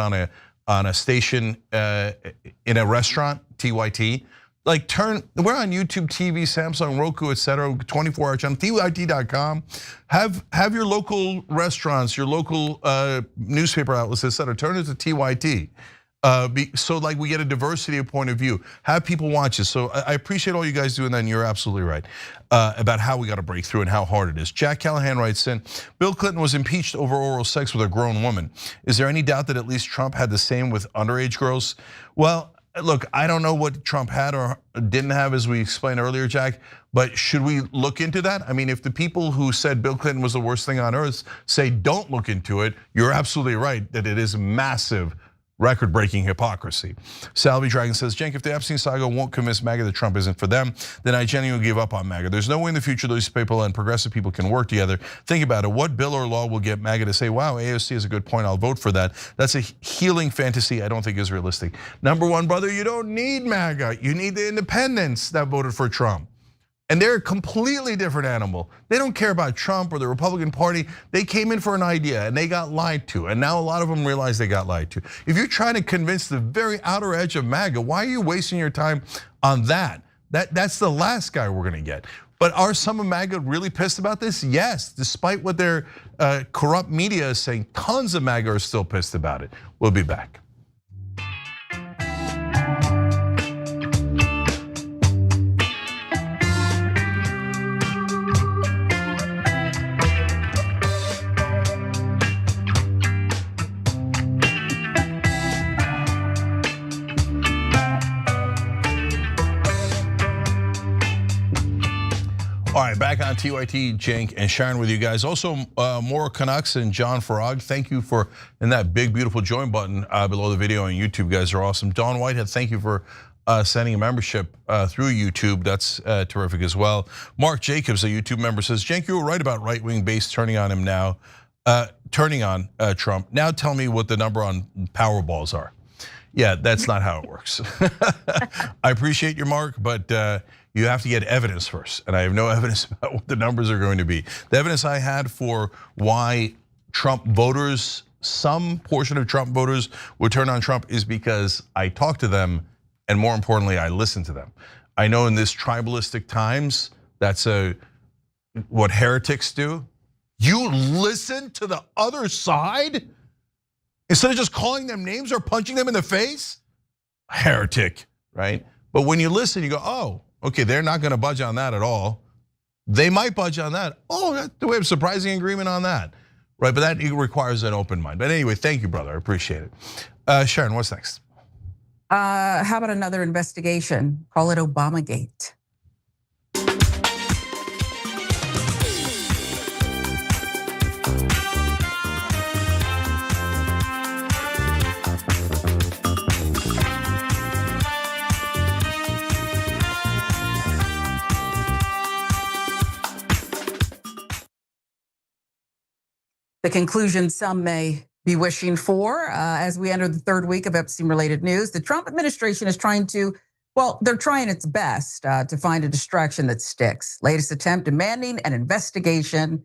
on a station in a restaurant, TYT. Like we're on YouTube TV, Samsung, Roku, etc. 24-hour channel, TYT.com. Have your local restaurants, your local newspaper outlets, etc. Turn it to TYT. So like we get a diversity of point of view. Have people watch it. So I appreciate all you guys doing that, and you're absolutely right about how we got to break through and how hard it is. Jack Callahan writes in, Bill Clinton was impeached over oral sex with a grown woman. Is there any doubt that at least Trump had the same with underage girls? Well, look, I don't know what Trump had or didn't have, as we explained earlier, Jack, but should we look into that? I mean, if the people who said Bill Clinton was the worst thing on earth say don't look into it, you're absolutely right that it is massive, record-breaking hypocrisy. Salvi Dragon says, Cenk, if the Epstein saga won't convince MAGA that Trump isn't for them, then I genuinely give up on MAGA. There's no way in the future those people and progressive people can work together. Think about it. What bill or law will get MAGA to say, wow, AOC is a good point, I'll vote for that? That's a healing fantasy I don't think is realistic. Number one, brother, you don't need MAGA. You need the independents that voted for Trump. And they're a completely different animal. They don't care about Trump or the Republican Party. They came in for an idea and they got lied to. And now a lot of them realize they got lied to. If you're trying to convince the very outer edge of MAGA, why are you wasting your time on that? That's the last guy we're gonna get. But are some of MAGA really pissed about this? Yes, despite what their corrupt media is saying, tons of MAGA are still pissed about it. We'll be back. All right, back on TYT, Cenk and Sharon with you guys. Also, more Canucks and John Farag. Thank you for, and that big, beautiful join button below the video on YouTube. You guys are awesome. Don Whitehead, thank you for sending a membership through YouTube. That's terrific as well. Mark Jacobs, a YouTube member, says, Cenk, you were right about right-wing base turning on him now, turning on Trump. Now tell me what the number on Powerballs are. Yeah, that's not how it works. I appreciate your Mark, but you have to get evidence first. And I have no evidence about what the numbers are going to be. The evidence I had for why Trump voters, some portion of Trump voters would turn on Trump is because I talked to them, and more importantly, I listened to them. I know in this tribalistic times, that's what heretics do. You listen to the other side? Instead of just calling them names or punching them in the face? Heretic, right? But when you listen, you go, oh, okay, they're not gonna budge on that at all. They might budge on that. Oh, we have surprising agreement on that, right? But that requires an open mind. But anyway, thank you, brother, I appreciate it. Sharon, what's next? How about another investigation? Call it Obamagate. The conclusion some may be wishing for as we enter the third week of Epstein-related news. The Trump administration is trying to, well, they're trying its best to find a distraction that sticks. Latest attempt demanding an investigation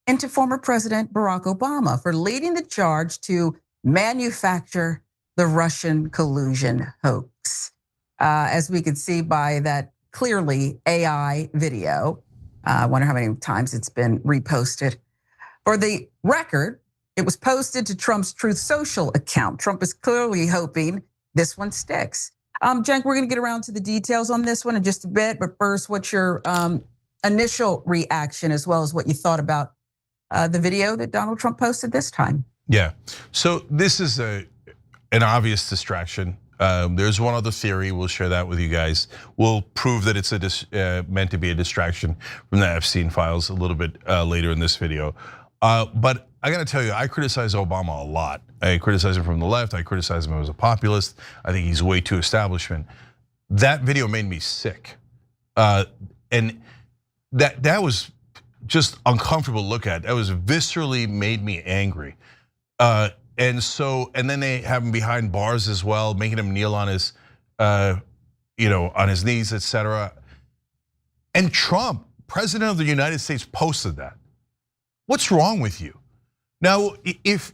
into former President Barack Obama for leading the charge to manufacture the Russian collusion hoax. As we could see by that clearly AI video, I wonder how many times it's been reposted. For the record, it was posted to Trump's Truth Social account. Trump is clearly hoping this one sticks. Cenk, we're gonna get around to the details on this one in just a bit, but first, what's your initial reaction as well as what you thought about the video that Donald Trump posted this time? Yeah, so this is an obvious distraction. There's one other theory, we'll share that with you guys. We'll prove that it's meant to be a distraction from the Epstein files a little bit later in this video. But I gotta tell you, I criticize Obama a lot. I criticize him from the left, I criticize him as a populist. I think he's way too establishment. That video made me sick. And that was just uncomfortable to look at. That was viscerally made me angry. And then they have him behind bars as well, making him kneel on his, on his knees, etc. And Trump, President of the United States, posted that. What's wrong with you? Now, if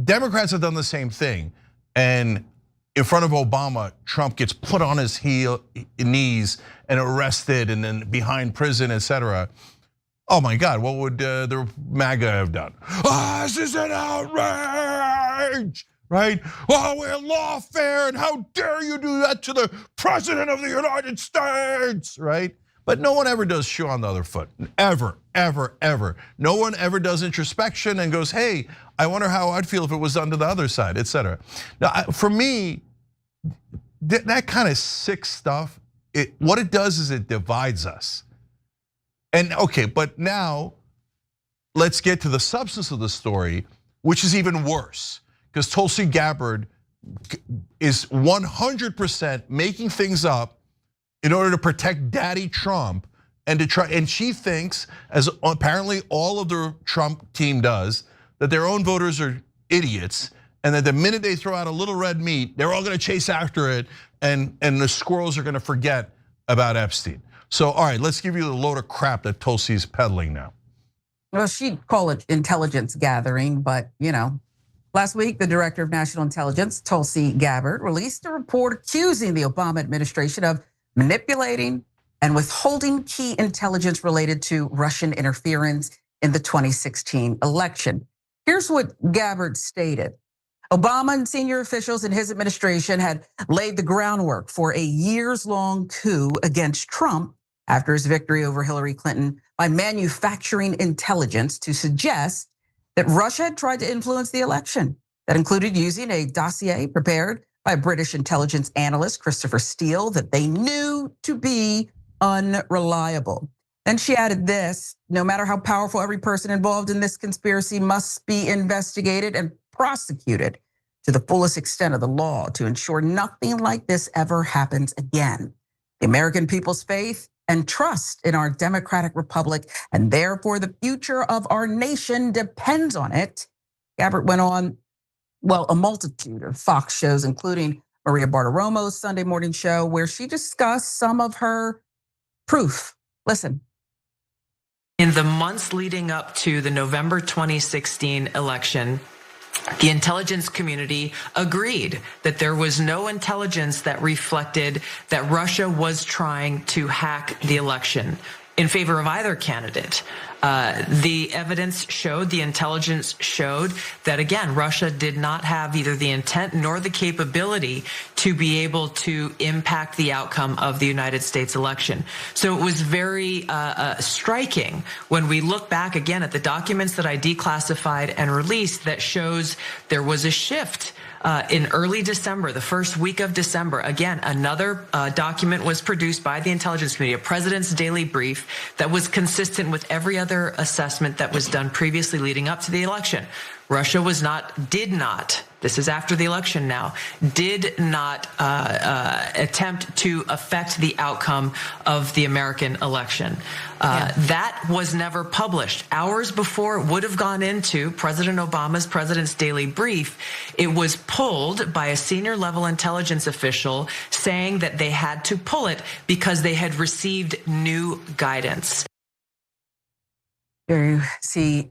Democrats have done the same thing, and in front of Obama, Trump gets put on his knees and arrested, and then behind prison, etc. Oh my God, what would the MAGA have done? This is an outrage, right? Oh, we're lawfare, and how dare you do that to the President of the United States, right? But no one ever does shoe on the other foot, ever, ever, ever. No one ever does introspection and goes, hey, I wonder how I'd feel if it was done to the other side, etc. Now, for me, that kind of sick stuff, what it does is it divides us. And okay, but now let's get to the substance of the story, which is even worse, because Tulsi Gabbard is 100% making things up in order to protect Daddy Trump and to try. And she thinks, as apparently all of the Trump team does, that their own voters are idiots, and that the minute they throw out a little red meat, they're all going to chase after it, and the squirrels are going to forget about Epstein. So, all right, let's give you the load of crap that Tulsi's peddling now. Well, she'd call it intelligence gathering, but last week, the director of national intelligence, Tulsi Gabbard, released a report accusing the Obama administration of manipulating and withholding key intelligence related to Russian interference in the 2016 election. Here's what Gabbard stated. Obama and senior officials in his administration had laid the groundwork for a years-long coup against Trump after his victory over Hillary Clinton by manufacturing intelligence to suggest that Russia had tried to influence the election. That included using a dossier prepared by British intelligence analyst Christopher Steele that they knew to be unreliable. Then she added this: no matter how powerful, every person involved in this conspiracy must be investigated and prosecuted to the fullest extent of the law to ensure nothing like this ever happens again. The American people's faith and trust in our democratic republic, and therefore the future of our nation depends on it. Gabbard went on, a multitude of Fox shows, including Maria Bartiromo's Sunday morning show, where she discussed some of her proof. Listen. In the months leading up to the November 2016 election, the intelligence community agreed that there was no intelligence that reflected that Russia was trying to hack the election in favor of either candidate. The evidence showed, the intelligence showed that, again, Russia did not have either the intent nor the capability to be able to impact the outcome of the United States election. So it was very striking when we look back again at the documents that I declassified and released that shows there was a shift. In early December, the first week of December, again, another document was produced by the intelligence community, a president's daily brief that was consistent with every other assessment that was done previously leading up to the election. Russia did not, this is after the election now, did not attempt to affect the outcome of the American election. That was never published. Hours before it would have gone into President Obama's President's Daily Brief, it was pulled by a senior level intelligence official saying that they had to pull it because they had received new guidance. There you see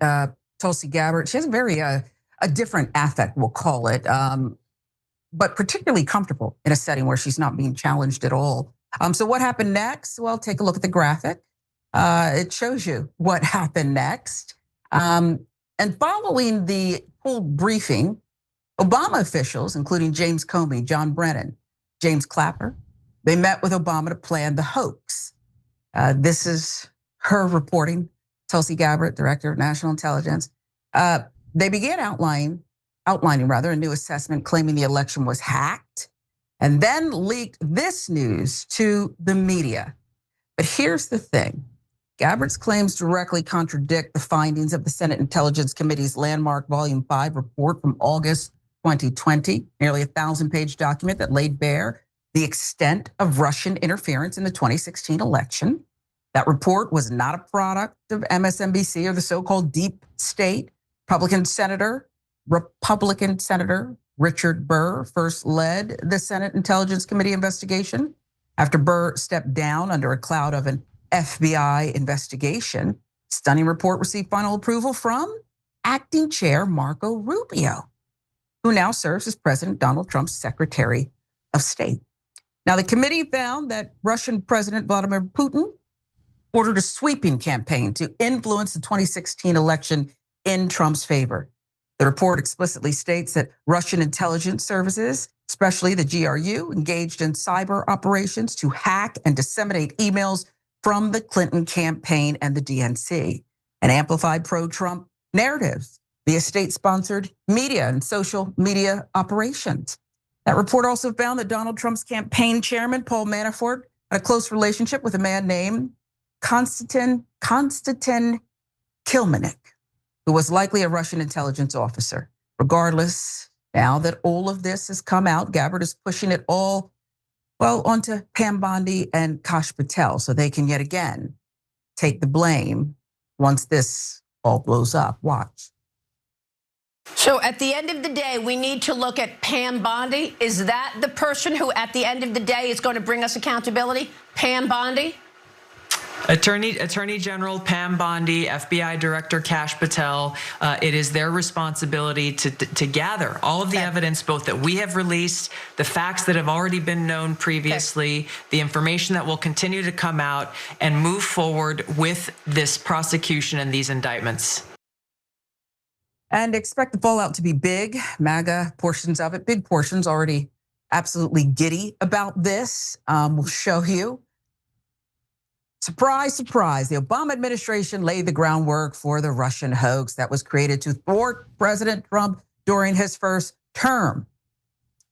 Tulsi Gabbard. She has a very a different affect, we'll call it, but particularly comfortable in a setting where she's not being challenged at all. So what happened next? Well, take a look at the graphic. It shows you what happened next. And following the full briefing, Obama officials, including James Comey, John Brennan, James Clapper, they met with Obama to plan the hoax. This is her reporting. Tulsi Gabbard, Director of National Intelligence. They began outlining a new assessment claiming the election was hacked, and then leaked this news to the media. But here's the thing. Gabbard's claims directly contradict the findings of the Senate Intelligence Committee's landmark Volume 5 report from August 2020, nearly 1,000-page document that laid bare the extent of Russian interference in the 2016 election. That report was not a product of MSNBC or the so-called deep state. Republican Senator Richard Burr first led the Senate Intelligence Committee investigation after Burr stepped down under a cloud of an FBI investigation. Stunning report received final approval from acting chair Marco Rubio, who now serves as President Donald Trump's Secretary of State. Now, the committee found that Russian President Vladimir Putin ordered a sweeping campaign to influence the 2016 election in Trump's favor. The report explicitly states that Russian intelligence services, especially the GRU, engaged in cyber operations to hack and disseminate emails from the Clinton campaign and the DNC, and amplified pro-Trump narratives via state-sponsored media and social media operations. That report also found that Donald Trump's campaign chairman, Paul Manafort, had a close relationship with a man named Konstantin Kilmanik, who was likely a Russian intelligence officer. Regardless, now that all of this has come out, Gabbard is pushing it all, well, onto Pam Bondi and Kash Patel so they can yet again take the blame once this all blows up. Watch. So at the end of the day, we need to look at Pam Bondi. Is that the person who at the end of the day is going to bring us accountability? Pam Bondi? Attorney General Pam Bondi, FBI Director Kash Patel, it is their responsibility to gather all of the evidence, both that we have released, the facts that have already been known previously, the information that will continue to come out, and move forward with this prosecution and these indictments. And expect the fallout to be big. MAGA portions of it, big portions, already absolutely giddy about this. We'll show you. Surprise, surprise, the Obama administration laid the groundwork for the Russian hoax that was created to thwart President Trump during his first term.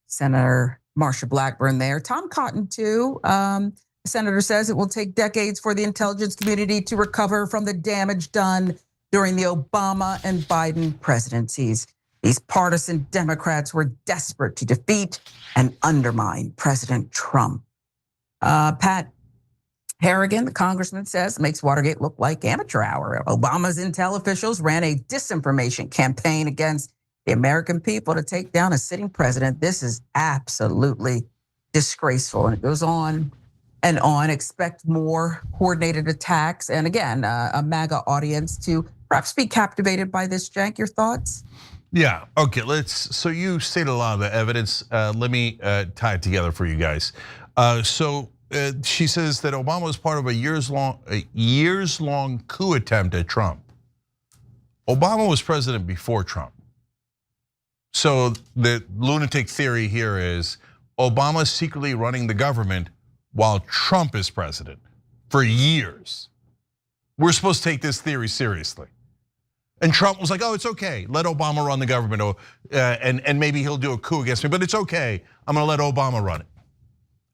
Senator Marsha Blackburn there. Tom Cotton, too. The senator says it will take decades for the intelligence community to recover from the damage done during the Obama and Biden presidencies. These partisan Democrats were desperate to defeat and undermine President Trump. Pat Harrigan, the congressman, says makes Watergate look like amateur hour. Obama's intel officials ran a disinformation campaign against the American people to take down a sitting president. This is absolutely disgraceful. And it goes on and on. Expect more coordinated attacks. And again, a MAGA audience to perhaps be captivated by this. Cenk, your thoughts? Yeah, okay, so you stated a lot of the evidence. Let me tie it together for you guys. She says that Obama was part of a years-long coup attempt at Trump. Obama was president before Trump. So the lunatic theory here is Obama's secretly running the government while Trump is president for years. We're supposed to take this theory seriously. And Trump was like, oh, it's okay, let Obama run the government, and maybe he'll do a coup against me, but it's okay, I'm gonna let Obama run it.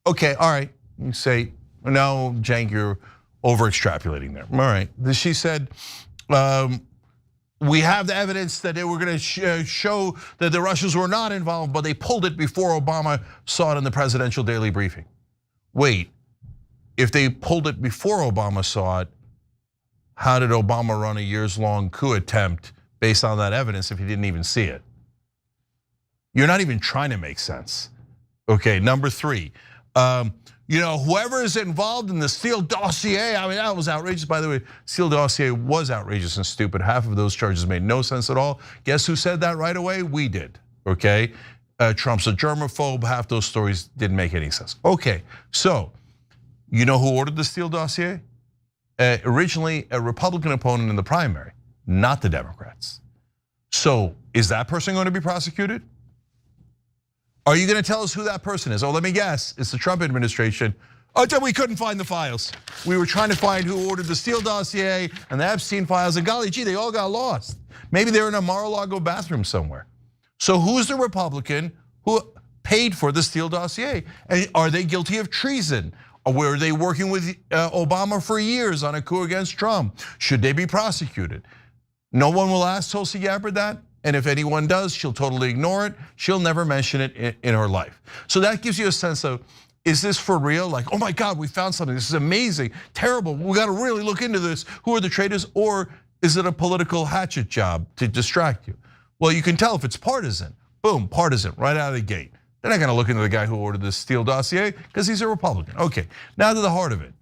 Okay, all right. You say, no, Cenk, you're over extrapolating there. All right, she said, we have the evidence that they were gonna show that the Russians were not involved, but they pulled it before Obama saw it in the presidential daily briefing. Wait, if they pulled it before Obama saw it, how did Obama run a years-long coup attempt based on that evidence if he didn't even see it? You're not even trying to make sense. Okay, number three, whoever is involved in the Steele dossier, I mean, that was outrageous. By the way, Steele dossier was outrageous and stupid. Half of those charges made no sense at all. Guess who said that right away? We did, okay? Trump's a germaphobe, half those stories didn't make any sense. Okay, so you know who ordered the Steele dossier? Originally a Republican opponent in the primary, not the Democrats. So is that person going to be prosecuted? Are you going to tell us who that person is? Oh, let me guess, it's the Trump administration. Oh, we couldn't find the files. We were trying to find who ordered the Steele dossier and the Epstein files, and golly gee, they all got lost. Maybe they're in a Mar-a-Lago bathroom somewhere. So who's the Republican who paid for the Steele dossier? And are they guilty of treason? Were they working with Obama for years on a coup against Trump? Should they be prosecuted? No one will ask Tulsi Gabbard that. And if anyone does, she'll totally ignore it. She'll never mention it in her life. So that gives you a sense of, is this for real? Like, oh my God, we found something. This is amazing, terrible. We got to really look into this. Who are the traitors? Or is it a political hatchet job to distract you? Well, you can tell if it's partisan. Boom, partisan, right out of the gate. They're not gonna look into the guy who ordered the Steele dossier because he's a Republican. Okay, now to the heart of it.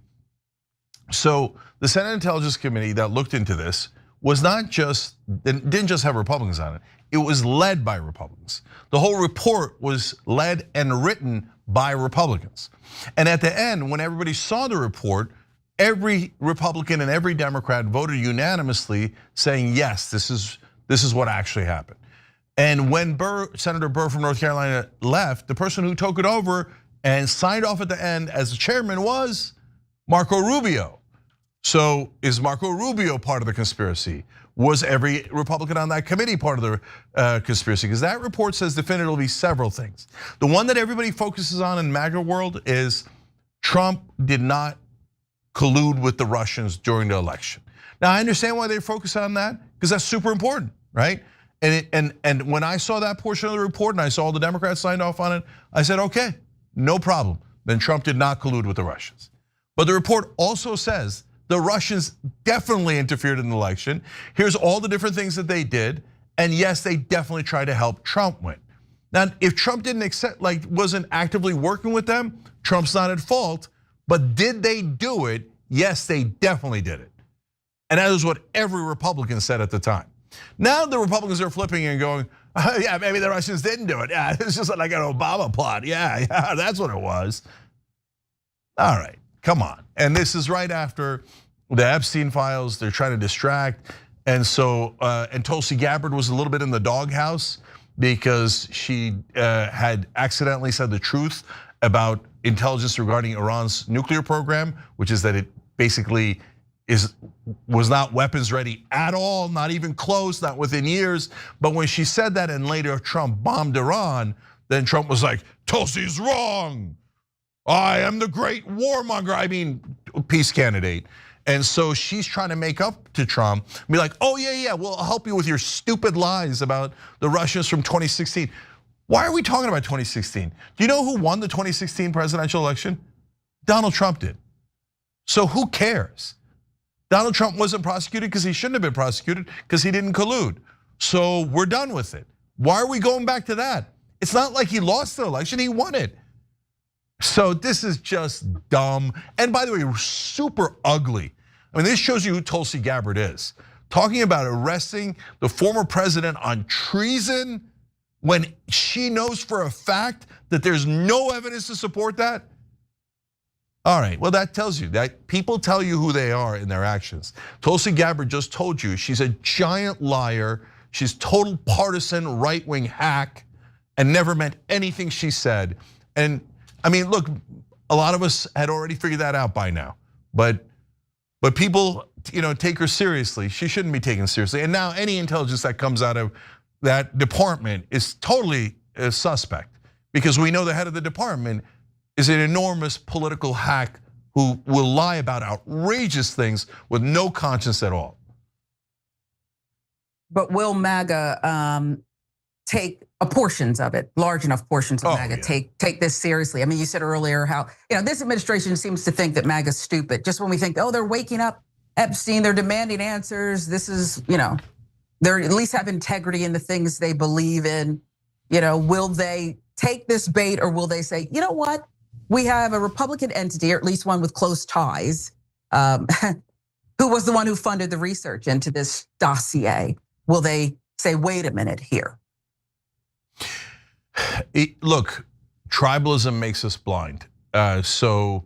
So the Senate Intelligence Committee that looked into this was didn't just have Republicans on it. It was led by Republicans. The whole report was led and written by Republicans. And at the end, when everybody saw the report, every Republican and every Democrat voted unanimously saying, yes, this is what actually happened. And when Senator Burr from North Carolina left, the person who took it over and signed off at the end as the chairman was Marco Rubio. So is Marco Rubio part of the conspiracy? Was every Republican on that committee part of the conspiracy? Because that report says definitively several things. The one that everybody focuses on in MAGA world is Trump did not collude with the Russians during the election. Now I understand why they focus on that, because that's super important, right? And when I saw that portion of the report and I saw the Democrats signed off on it, I said, okay, no problem. Then Trump did not collude with the Russians. But the report also says the Russians definitely interfered in the election. Here's all the different things that they did. And yes, they definitely tried to help Trump win. Now, if Trump didn't accept, wasn't actively working with them, Trump's not at fault. But did they do it? Yes, they definitely did it. And that is what every Republican said at the time. Now the Republicans are flipping and going, oh, yeah, maybe the Russians didn't do it. Yeah, it's just like an Obama plot. Yeah, that's what it was. All right, come on. And this is right after the Epstein files. They're trying to distract. And so, and Tulsi Gabbard was a little bit in the doghouse because she had accidentally said the truth about intelligence regarding Iran's nuclear program, which is that it basically was not weapons ready at all, not even close, not within years. But when she said that and later Trump bombed Iran, then Trump was like, Tulsi's wrong. I am the great warmonger, I mean, peace candidate. And so she's trying to make up to Trump, be like, oh yeah, well, I'll help you with your stupid lies about the Russians from 2016. Why are we talking about 2016? Do you know who won the 2016 presidential election? Donald Trump did. So who cares? Donald Trump wasn't prosecuted because he shouldn't have been prosecuted because he didn't collude. So we're done with it. Why are we going back to that? It's not like he lost the election, he won it. So this is just dumb. And by the way, super ugly. I mean, this shows you who Tulsi Gabbard is. Talking about arresting the former president on treason when she knows for a fact that there's no evidence to support that. All right, well that tells you that people tell you who they are in their actions. Tulsi Gabbard just told you she's a giant liar. She's total partisan right-wing hack and never meant anything she said. And I mean, look, a lot of us had already figured that out by now. But people, take her seriously. She shouldn't be taken seriously. And now any intelligence that comes out of that department is totally suspect, because we know the head of the department is an enormous political hack who will lie about outrageous things with no conscience at all. But will MAGA take portions of it, large enough portions of MAGA, take this seriously? I mean, you said earlier how this administration seems to think that MAGA's stupid. Just when we think, oh, they're waking up Epstein, they're demanding answers. This is, they're at least have integrity in the things they believe in. Will they take this bait, or will they say, you know what? We have a Republican entity, or at least one with close ties, who was the one who funded the research into this dossier. Will they say, wait a minute here? Look, tribalism makes us blind. So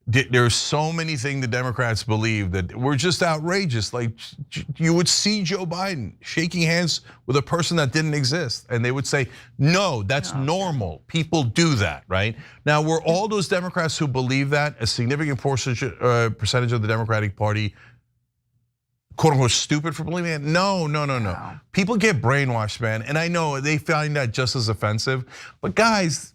there's so many things the Democrats believe that were just outrageous. Like you would see Joe Biden shaking hands with a person that didn't exist, and they would say, no, that's normal. People do that, right? Now, were all those Democrats who believe that a significant percentage of the Democratic Party, quote unquote, stupid for believing it? No. People get brainwashed, man. And I know they find that just as offensive. But guys,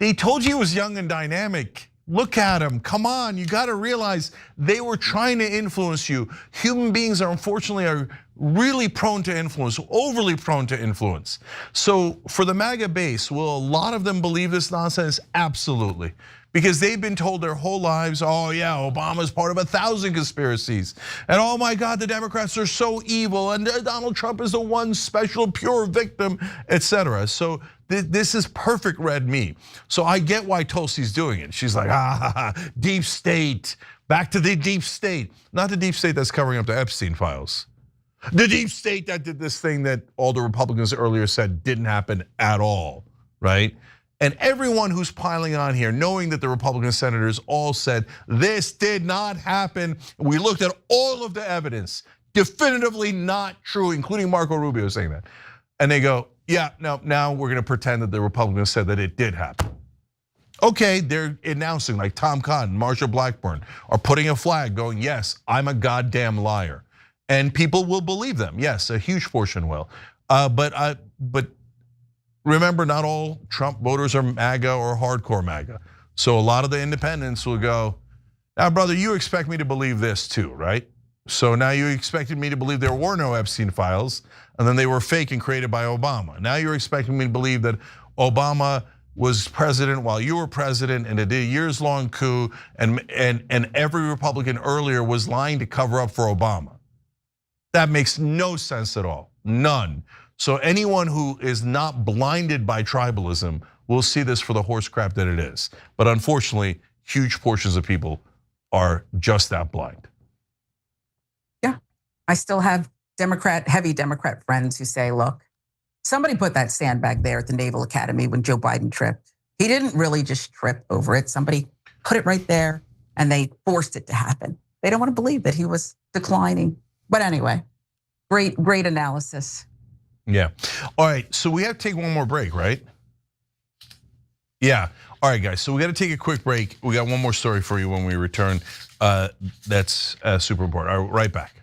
they told you he was young and dynamic. Look at him, come on, you gotta realize they were trying to influence you. Human beings are unfortunately really prone to influence, overly prone to influence. So for the MAGA base, will a lot of them believe this nonsense? Absolutely. Because they've been told their whole lives, oh yeah, Obama's part of 1,000 conspiracies. And oh my God, the Democrats are so evil, and Donald Trump is the one special pure victim, etc. So this is perfect red meat. So I get why Tulsi's doing it. She's like, deep state, back to the deep state. Not the deep state that's covering up the Epstein files. The deep state that did this thing that all the Republicans earlier said didn't happen at all, right? And everyone who's piling on here, knowing that the Republican senators all said, this did not happen. We looked at all of the evidence, definitively not true, including Marco Rubio saying that. And they go, yeah, no, now we're gonna pretend that the Republicans said that it did happen. Okay, they're announcing, like Tom Cotton, Marsha Blackburn are putting a flag going, yes, I'm a goddamn liar. And people will believe them. Yes, a huge portion will. But remember, not all Trump voters are MAGA or hardcore MAGA. So a lot of the independents will go, now brother, you expect me to believe this too, right? So now you expected me to believe there were no Epstein files, and then they were fake and created by Obama. Now you're expecting me to believe that Obama was president while you were president, and it did a years-long coup, and every Republican earlier was lying to cover up for Obama. That makes no sense at all, none. So anyone who is not blinded by tribalism will see this for the horse crap that it is. But unfortunately, huge portions of people are just that blind. Yeah, I still have heavy Democrat friends who say, look, somebody put that sandbag there at the Naval Academy when Joe Biden tripped. He didn't really just trip over it. Somebody put it right there and they forced it to happen. They don't want to believe that he was declining. But anyway, great analysis. Yeah. All right, so we have to take one more break, right? Yeah. All right, guys, so we got to take a quick break. We got one more story for you when we return. That's super important. All right, right back.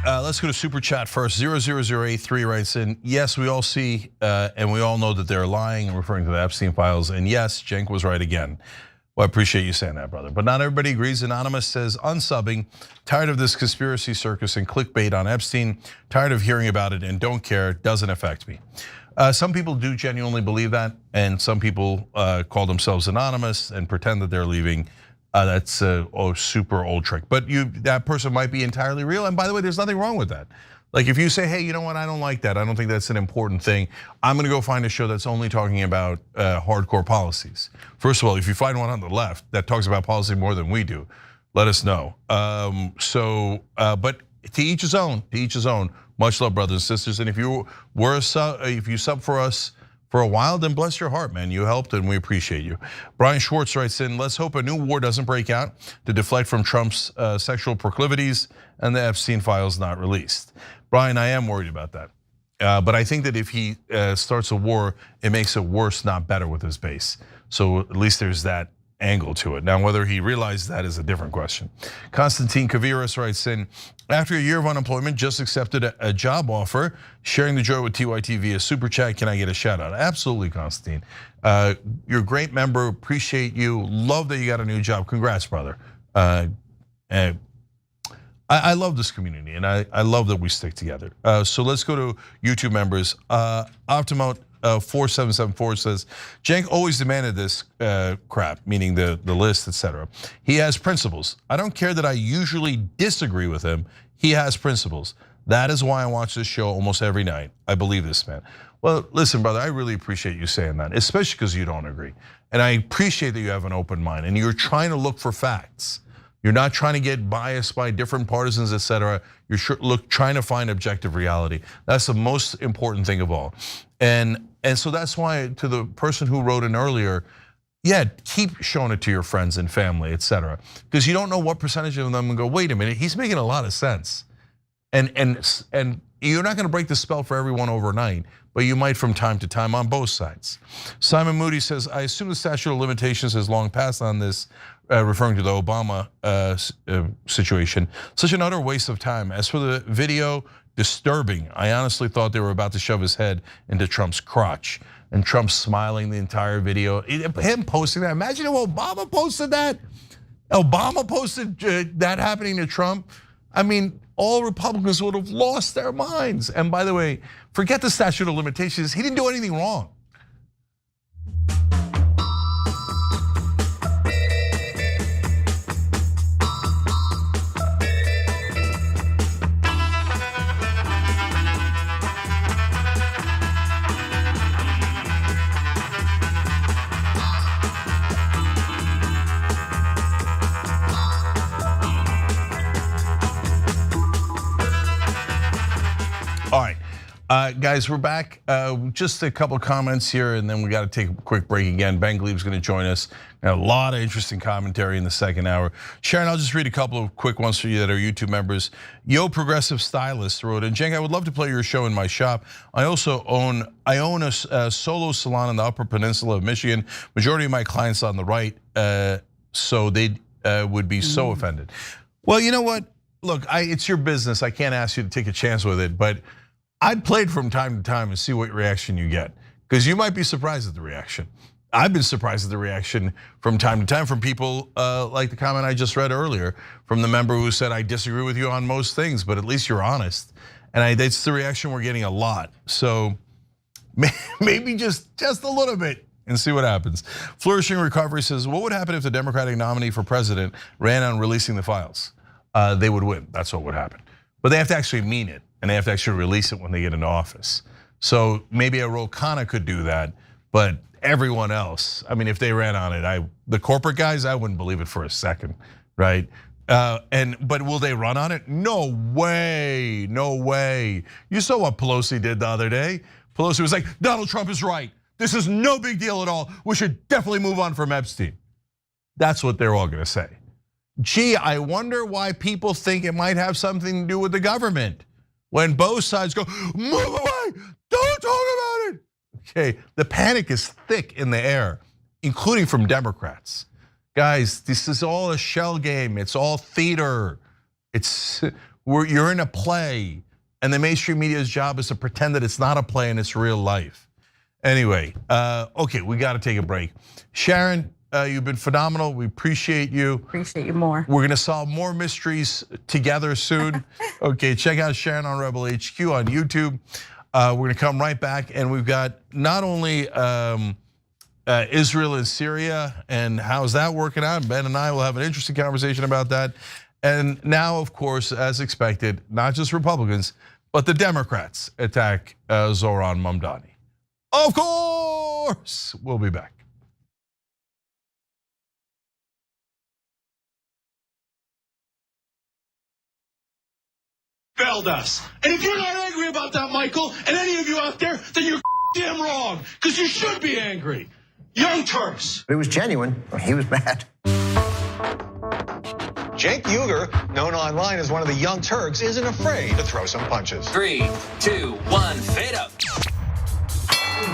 Let's go to Super Chat first. 00083 writes in, yes, we all see and we all know that they're lying and referring to the Epstein files. And yes, Cenk was right again. Well, I appreciate you saying that, brother. But not everybody agrees. Anonymous says, unsubbing, tired of this conspiracy circus and clickbait on Epstein, tired of hearing about it and don't care, doesn't affect me. Some people do genuinely believe that, and some people call themselves anonymous and pretend that they're leaving. That's a super old trick. But that person might be entirely real. And by the way, there's nothing wrong with that. Like if you say, hey, you know what, I don't like that. I don't think that's an important thing. I'm gonna go find a show that's only talking about hardcore policies. First of all, if you find one on the left that talks about policy more than we do, let us know. But to each his own, to each his own. Much love, brothers and sisters. And if you sub for us for a while, then bless your heart, man. You helped and we appreciate you. Brian Schwartz writes in, let's hope a new war doesn't break out to deflect from Trump's sexual proclivities and the Epstein files not released. Brian, I am worried about that. But I think that if he starts a war, it makes it worse, not better with his base. So at least there's that angle to it. Now, whether he realized that is a different question. Constantine Kaviris writes in, after a year of unemployment, just accepted a job offer, sharing the joy with TYT via Super Chat. Can I get a shout out? Absolutely, Constantine. You're a great member, appreciate you. Love that you got a new job. Congrats, brother. I love this community and I love that we stick together. So let's go to YouTube members. Optimote 4774 says, Cenk always demanded this crap, meaning the list, etc. He has principles. I don't care that I usually disagree with him. He has principles. That is why I watch this show almost every night. I believe this man. Well, listen, brother, I really appreciate you saying that, especially because you don't agree. And I appreciate that you have an open mind and you're trying to look for facts. You're not trying to get biased by different partisans, etc. You're trying to find objective reality. That's the most important thing of all. And so that's why, to the person who wrote in earlier, yeah, keep showing it to your friends and family, etc. Because you don't know what percentage of them will go, wait a minute, he's making a lot of sense. And you're not going to break the spell for everyone overnight, but you might from time to time on both sides. Simon Moody says, I assume the statute of limitations has long passed on this, referring to the Obama situation. Such an utter waste of time. As for the video, disturbing. I honestly thought they were about to shove his head into Trump's crotch. And Trump smiling the entire video. Him posting that. Imagine if Obama posted that. Obama posted that happening to Trump. I mean, all Republicans would have lost their minds. And by the way, forget the statute of limitations. He didn't do anything wrong. All right, guys, we're back. Just a couple of comments here, and then we got to take a quick break again. Ben Gleib's going to join us. A lot of interesting commentary in the second hour. Sharon, I'll just read a couple of quick ones for you that are YouTube members. Yo Progressive Stylist wrote, and Cenk, I would love to play your show in my shop. I own a solo salon in the Upper Peninsula of Michigan. Majority of my clients on the right, so they would be so offended. Well, you know what? Look, it's your business. I can't ask you to take a chance with it, but I'd play it from time to time and see what reaction you get, because you might be surprised at the reaction. I've been surprised at the reaction from time to time from people like the comment I just read earlier from the member who said, I disagree with you on most things, but at least you're honest. And that's the reaction we're getting a lot. So maybe just a little bit and see what happens. Flourishing Recovery says, what would happen if the Democratic nominee for president ran on releasing the files? They would win, that's what would happen. But they have to actually mean it, and they have to actually release it when they get into office. So maybe a Ro Khanna could do that, but everyone else, I mean, if they ran on it, the corporate guys, I wouldn't believe it for a second, right? But will they run on it? No way, no way. You saw what Pelosi did the other day. Pelosi was like, Donald Trump is right. This is no big deal at all. We should definitely move on from Epstein. That's what they're all gonna say. Gee, I wonder why people think it might have something to do with the government. When both sides go, move away, don't talk about it. Okay, the panic is thick in the air, including from Democrats. Guys, this is all a shell game. It's all theater. You're in a play, and the mainstream media's job is to pretend that it's not a play and it's real life. Anyway, okay, we got to take a break. Sharon, you've been phenomenal. We appreciate you. Appreciate you more. We're gonna solve more mysteries together soon. Okay, check out Sharon on Rebel HQ on YouTube. We're gonna come right back, and we've got not only Israel and Syria and how's that working out. Ben and I will have an interesting conversation about that. And now, of course, as expected, not just Republicans, but the Democrats attack Zohran Mamdani. Of course, we'll be back. Failed us. And if you're not angry about that, Michael, and any of you out there, then you're damn wrong, because you should be angry. Young Turks. It was genuine. He was mad. Cenk Uygur, known online as one of the Young Turks, isn't afraid to throw some punches. 3, 2, 1, fade up.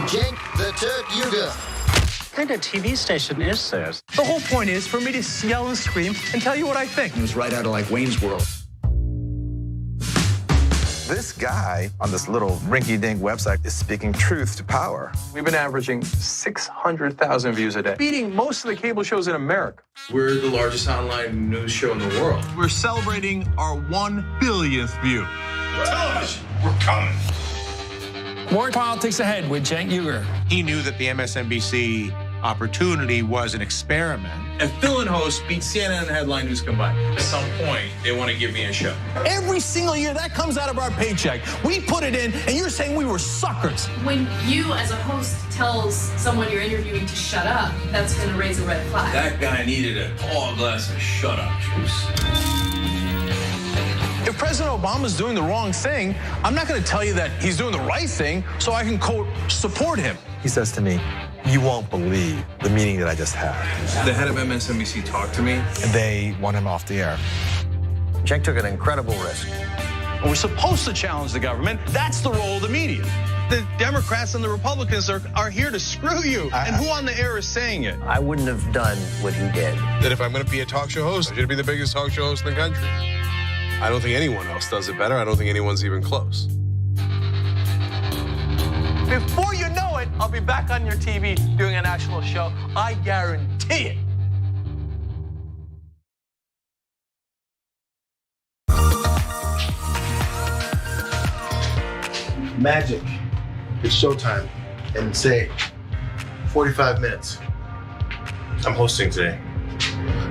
Cenk the Turk Uygur. What kind of TV station is this? The whole point is for me to yell and scream and tell you what I think. It was right out of like Wayne's World. This guy on this little rinky-dink website is speaking truth to power. We've been averaging 600,000 views a day, beating most of the cable shows in America. We're the largest online news show in the world. We're celebrating our 1 billionth view. Television, we're coming. More politics ahead with Cenk Uygur. He knew that the MSNBC opportunity was an experiment. And Phil and host beat CNN and headline news combined. At some point, they want to give me a show. Every single year, that comes out of our paycheck. We put it in, and you're saying we were suckers. When you, as a host, tells someone you're interviewing to shut up, that's going to raise a red flag. That guy needed a tall glass of shut up juice. If President Obama's doing the wrong thing, I'm not going to tell you that he's doing the right thing so I can, quote, support him. He says to me, you won't believe the meeting that I just had. The head of MSNBC talked to me. They want him off the air. Cenk took an incredible risk. and we're supposed to challenge the government. That's the role of the media. The Democrats and the Republicans are here to screw you. And who on the air is saying it? I wouldn't have done what he did. That if I'm going to be a talk show host, I should be the biggest talk show host in the country. I don't think anyone else does it better. I don't think anyone's even close. Before you know it, I'll be back on your TV doing a national show. I guarantee it. Magic. It's showtime. And say 45 minutes. I'm hosting today.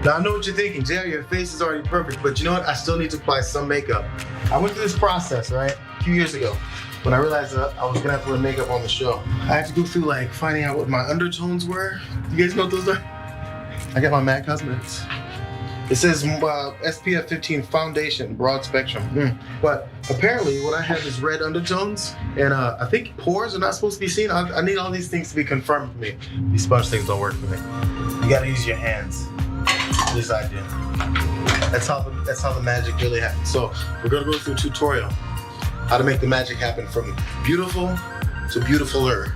Now I know what you're thinking, JR, your face is already perfect, but you know what? I still need to apply some makeup. I went through this process, right? A few years ago, when I realized that I was gonna have to wear makeup on the show. I had to go through like finding out what my undertones were. You guys know what those are? I got my MAC Cosmetics. It says SPF 15 foundation, broad spectrum. But apparently what I have is red undertones, and I think pores are not supposed to be seen. I need all these things to be confirmed for me. These sponge things don't work for me. You gotta use your hands. This I did. That's how the magic really happens. So we're gonna go through a tutorial how to make the magic happen from beautiful to beautifuler.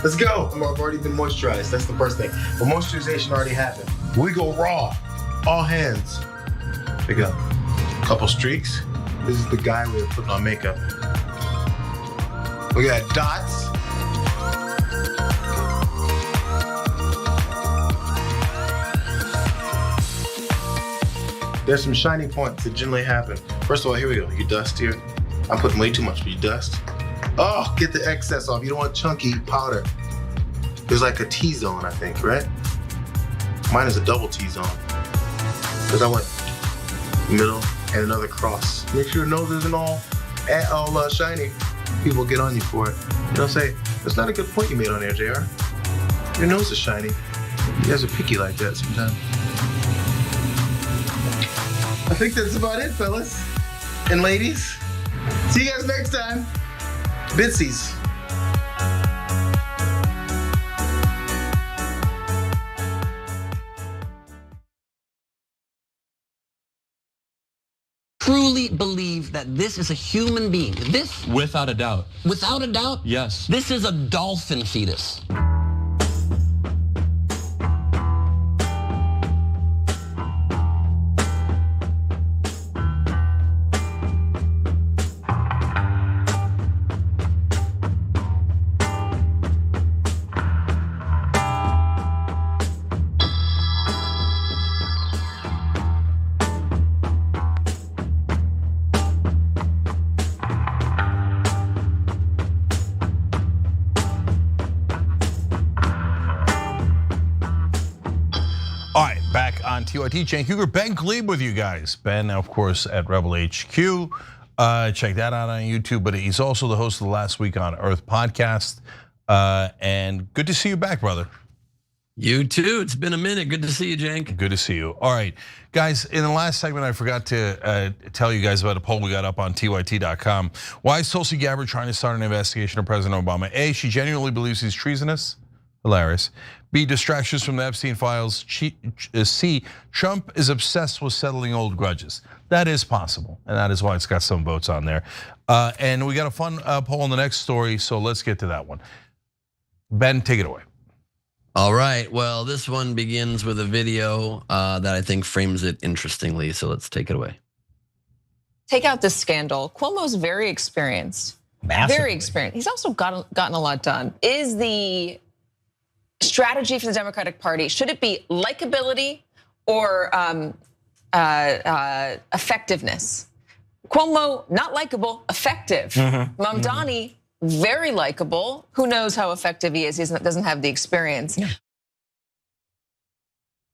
Let's go. I've already been moisturized. That's the first thing. But moisturization already happened. We go raw. All hands. Pick up. Couple streaks. This is the guy we're putting on makeup. We got dots. There's some shiny points that generally happen. First of all, here we go. You dust here. I'm putting way too much, but you dust. Oh, get the excess off. You don't want chunky powder. There's like a T-zone, I think, right? Mine is a double T-zone. Because I went middle and another cross. Make sure your nose isn't all shiny. People get on you for it. They'll say, that's not a good point you made on there, JR. Your nose is shiny. You guys are picky like that sometimes. I think that's about it, fellas and ladies. See you guys next time. Bitsies. Truly believe that this is a human being. This, without a doubt. Without a doubt? Yes. This is a dolphin fetus. TYT, Cenk Uygur, Ben Glebe with you guys. Ben, of course, at Rebel HQ. Check that out on YouTube, but he's also the host of the Last Week on Earth podcast. And good to see you back, brother. You too, it's been a minute. Good to see you, Cenk. Good to see you. All right, guys, in the last segment, I forgot to tell you guys about a poll we got up on TYT.com. Why is Tulsi Gabbard trying to start an investigation of President Obama? A, she genuinely believes he's treasonous. Hilarious. B, distractions from the Epstein files. C, Trump is obsessed with settling old grudges. That is possible, and that is why it's got some votes on there. And we got a fun poll on the next story, so let's get to that one. Ben, take it away. All right, well, this one begins with a video that I think frames it interestingly, so let's take it away. Take out this scandal. Cuomo's very experienced. Massively. Very experienced. He's also gotten a lot done. Is the strategy for the Democratic Party, should it be likability or effectiveness? Cuomo, not likable, effective. Mamdani, very likable. Who knows how effective he is? He doesn't have the experience. Yeah.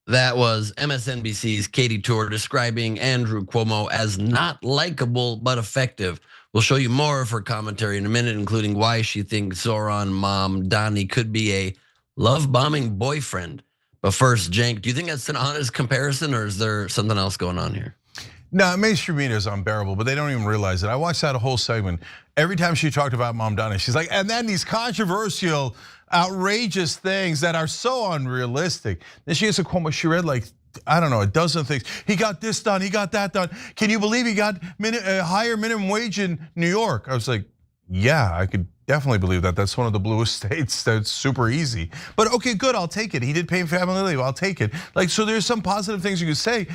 That was MSNBC's Katie Tour describing Andrew Cuomo as not likable but effective. We'll show you more of her commentary in a minute, including why she thinks Zohran Mamdani could be a love-bombing boyfriend. But first, Cenk, do you think that's an honest comparison, or is there something else going on here? No, mainstream media is unbearable, but they don't even realize it. I watched that whole segment. Every time she talked about Mamdani, she's like, and then these controversial outrageous things that are so unrealistic. Then she gets a Cuomo, she read like, I don't know, a dozen things. He got this done, he got that done. Can you believe he got a higher minimum wage in New York? I was like, yeah, I could definitely believe that. That's one of the bluest states. That's super easy. But okay, good, I'll take it. He did pay family leave, I'll take it. Like, so there's some positive things you could say,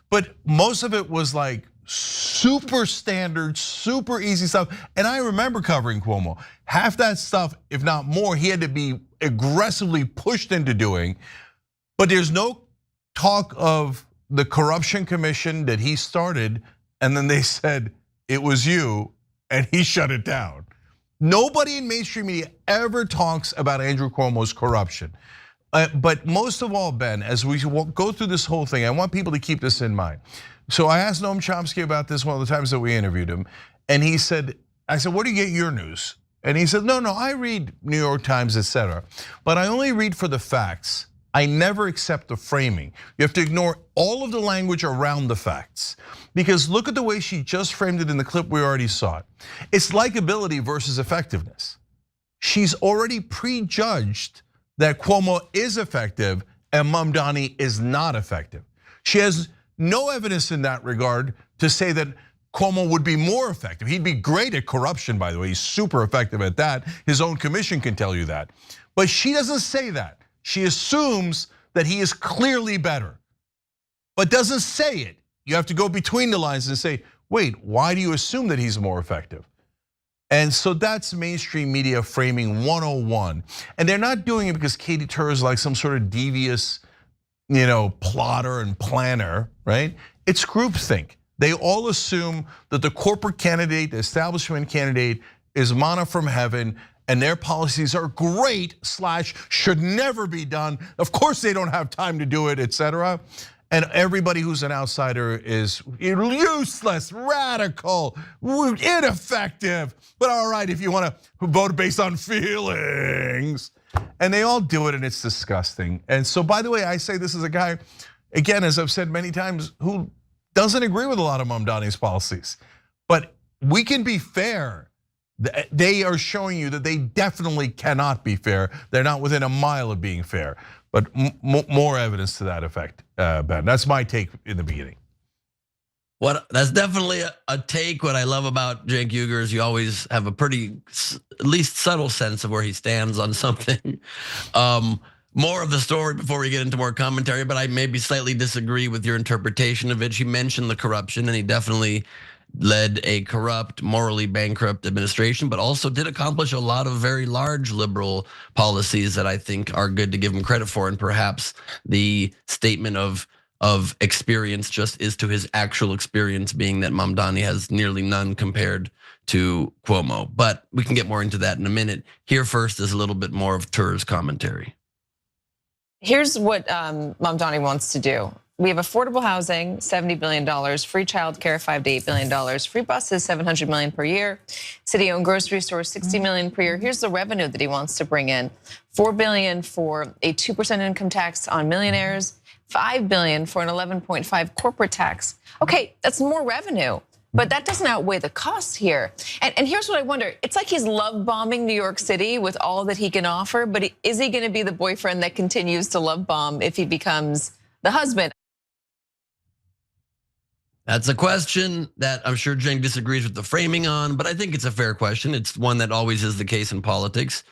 but most of it was like super standard, super easy stuff. And I remember covering Cuomo. Half that stuff, if not more, he had to be aggressively pushed into doing. But there's no talk of the corruption commission that he started, and then they said it was you, and he shut it down. Nobody in mainstream media ever talks about Andrew Cuomo's corruption. But most of all, Ben, as we go through this whole thing, I want people to keep this in mind. So I asked Noam Chomsky about this one of the times that we interviewed him, and he said, I said, where do you get your news? And he said, no, I read New York Times, etc. But I only read for the facts. I never accept the framing. You have to ignore all of the language around the facts. Because look at the way she just framed it in the clip we already saw it. It's likability versus effectiveness. She's already prejudged that Cuomo is effective and Mamdani is not effective. She has no evidence in that regard to say that Cuomo would be more effective. He'd be great at corruption, by the way. He's super effective at that. His own commission can tell you that. But she doesn't say that. She assumes that he is clearly better, but doesn't say it. You have to go between the lines and say, wait, why do you assume that he's more effective? And so that's mainstream media framing 101. And they're not doing it because Katie Tur is like some sort of devious, plotter and planner, right? It's groupthink. They all assume that the corporate candidate, the establishment candidate is manna from heaven, and their policies are great / should never be done. Of course they don't have time to do it, etc. And everybody who's an outsider is useless, radical, ineffective. But all right, if you want to vote based on feelings. And they all do it, and it's disgusting. And so, by the way, I say this is a guy, again, as I've said many times, who doesn't agree with a lot of Mamdani's policies. But we can be fair. They are showing you that they definitely cannot be fair. They're not within a mile of being fair. But more evidence to that effect, Ben. That's my take in the beginning. That's definitely a take. What I love about Cenk Uygur is you always have a pretty, at least subtle sense of where he stands on something. More of the story before we get into more commentary, but I maybe slightly disagree with your interpretation of it. She mentioned the corruption, and he definitely led a corrupt, morally bankrupt administration, but also did accomplish a lot of very large liberal policies that I think are good to give him credit for. And perhaps the statement of experience just is to his actual experience, being that Mamdani has nearly none compared to Cuomo. But we can get more into that in a minute. Here first is a little bit more of Tur's commentary. Here's what Mamdani wants to do. We have affordable housing, $70 billion, free childcare, $5 to $8 billion, free buses, $700 million per year, city-owned grocery stores, $60 million per year. Here's the revenue that he wants to bring in: $4 billion for a 2% income tax on millionaires, $5 billion for an 11.5 corporate tax. Okay, that's more revenue, but that doesn't outweigh the costs here. And here's what I wonder: it's like he's love bombing New York City with all that he can offer, but is he going to be the boyfriend that continues to love bomb if he becomes the husband? That's a question that I'm sure Cenk disagrees with the framing on, but I think it's a fair question. It's one that always is the case in politics.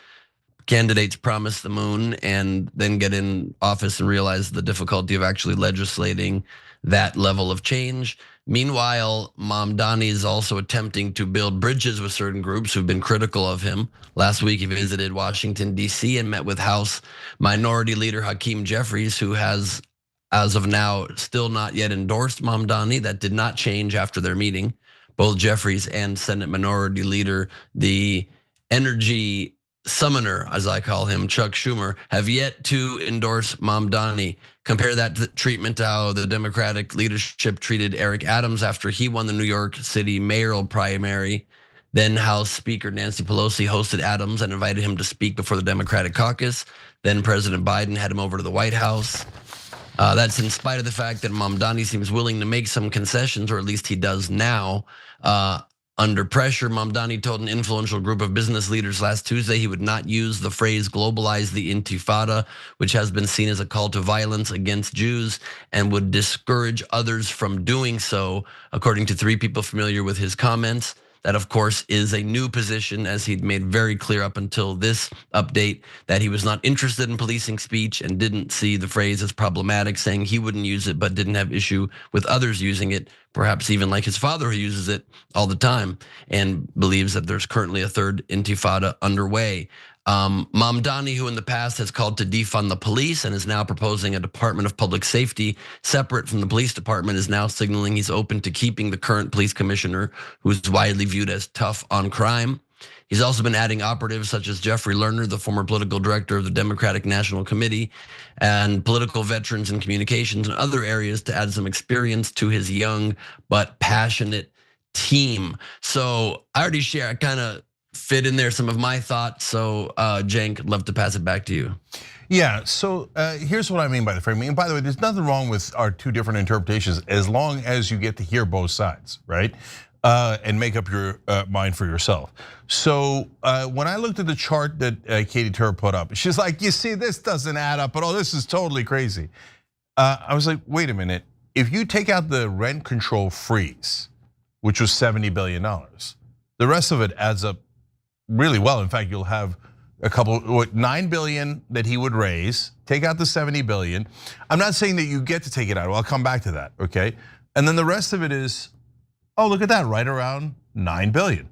Candidates promise the moon and then get in office and realize the difficulty of actually legislating that level of change. Meanwhile, Mamdani is also attempting to build bridges with certain groups who've been critical of him. Last week, he visited Washington, D.C. and met with House Minority Leader Hakeem Jeffries, who has, as of now, still not yet endorsed Mamdani. That did not change after their meeting. Both Jeffries and Senate Minority Leader, the energy summoner, as I call him, Chuck Schumer, have yet to endorse Mamdani. Compare that to the treatment to how the Democratic leadership treated Eric Adams after he won the New York City mayoral primary. Then House Speaker Nancy Pelosi hosted Adams and invited him to speak before the Democratic caucus. Then President Biden had him over to the White House. That's in spite of the fact that Mamdani seems willing to make some concessions, or at least he does now, under pressure. Mamdani told an influential group of business leaders last Tuesday he would not use the phrase globalize the intifada, which has been seen as a call to violence against Jews, and would discourage others from doing so, according to 3 people familiar with his comments. That, of course, is a new position, as he'd made very clear up until this update that he was not interested in policing speech and didn't see the phrase as problematic, saying he wouldn't use it but didn't have issue with others using it, perhaps even like his father who uses it all the time, and believes that there's currently a third intifada underway. Mamdani, who in the past has called to defund the police and is now proposing a Department of Public Safety separate from the police department, is now signaling he's open to keeping the current police commissioner, who's widely viewed as tough on crime. He's also been adding operatives such as Jeffrey Lerner, the former political director of the Democratic National Committee, and political veterans in communications and other areas to add some experience to his young but passionate team. So I already share, I kind of fit in there some of my thoughts. So Cenk, I'd love to pass it back to you. Yeah, so here's what I mean by the framing. And by the way, there's nothing wrong with our 2 different interpretations as long as you get to hear both sides, right? And make up your mind for yourself. So when I looked at the chart that Katie Tur put up, she's like, you see, this doesn't add up at all. This is totally crazy. I was like, wait a minute. If you take out the rent control freeze, which was $70 billion, the rest of it adds up really well. In fact, you'll have a couple, $9 billion that he would raise, take out the $70 billion. I'm not saying that you get to take it out. I'll come back to that, okay? And then the rest of it is, oh, look at that, right around $9 billion.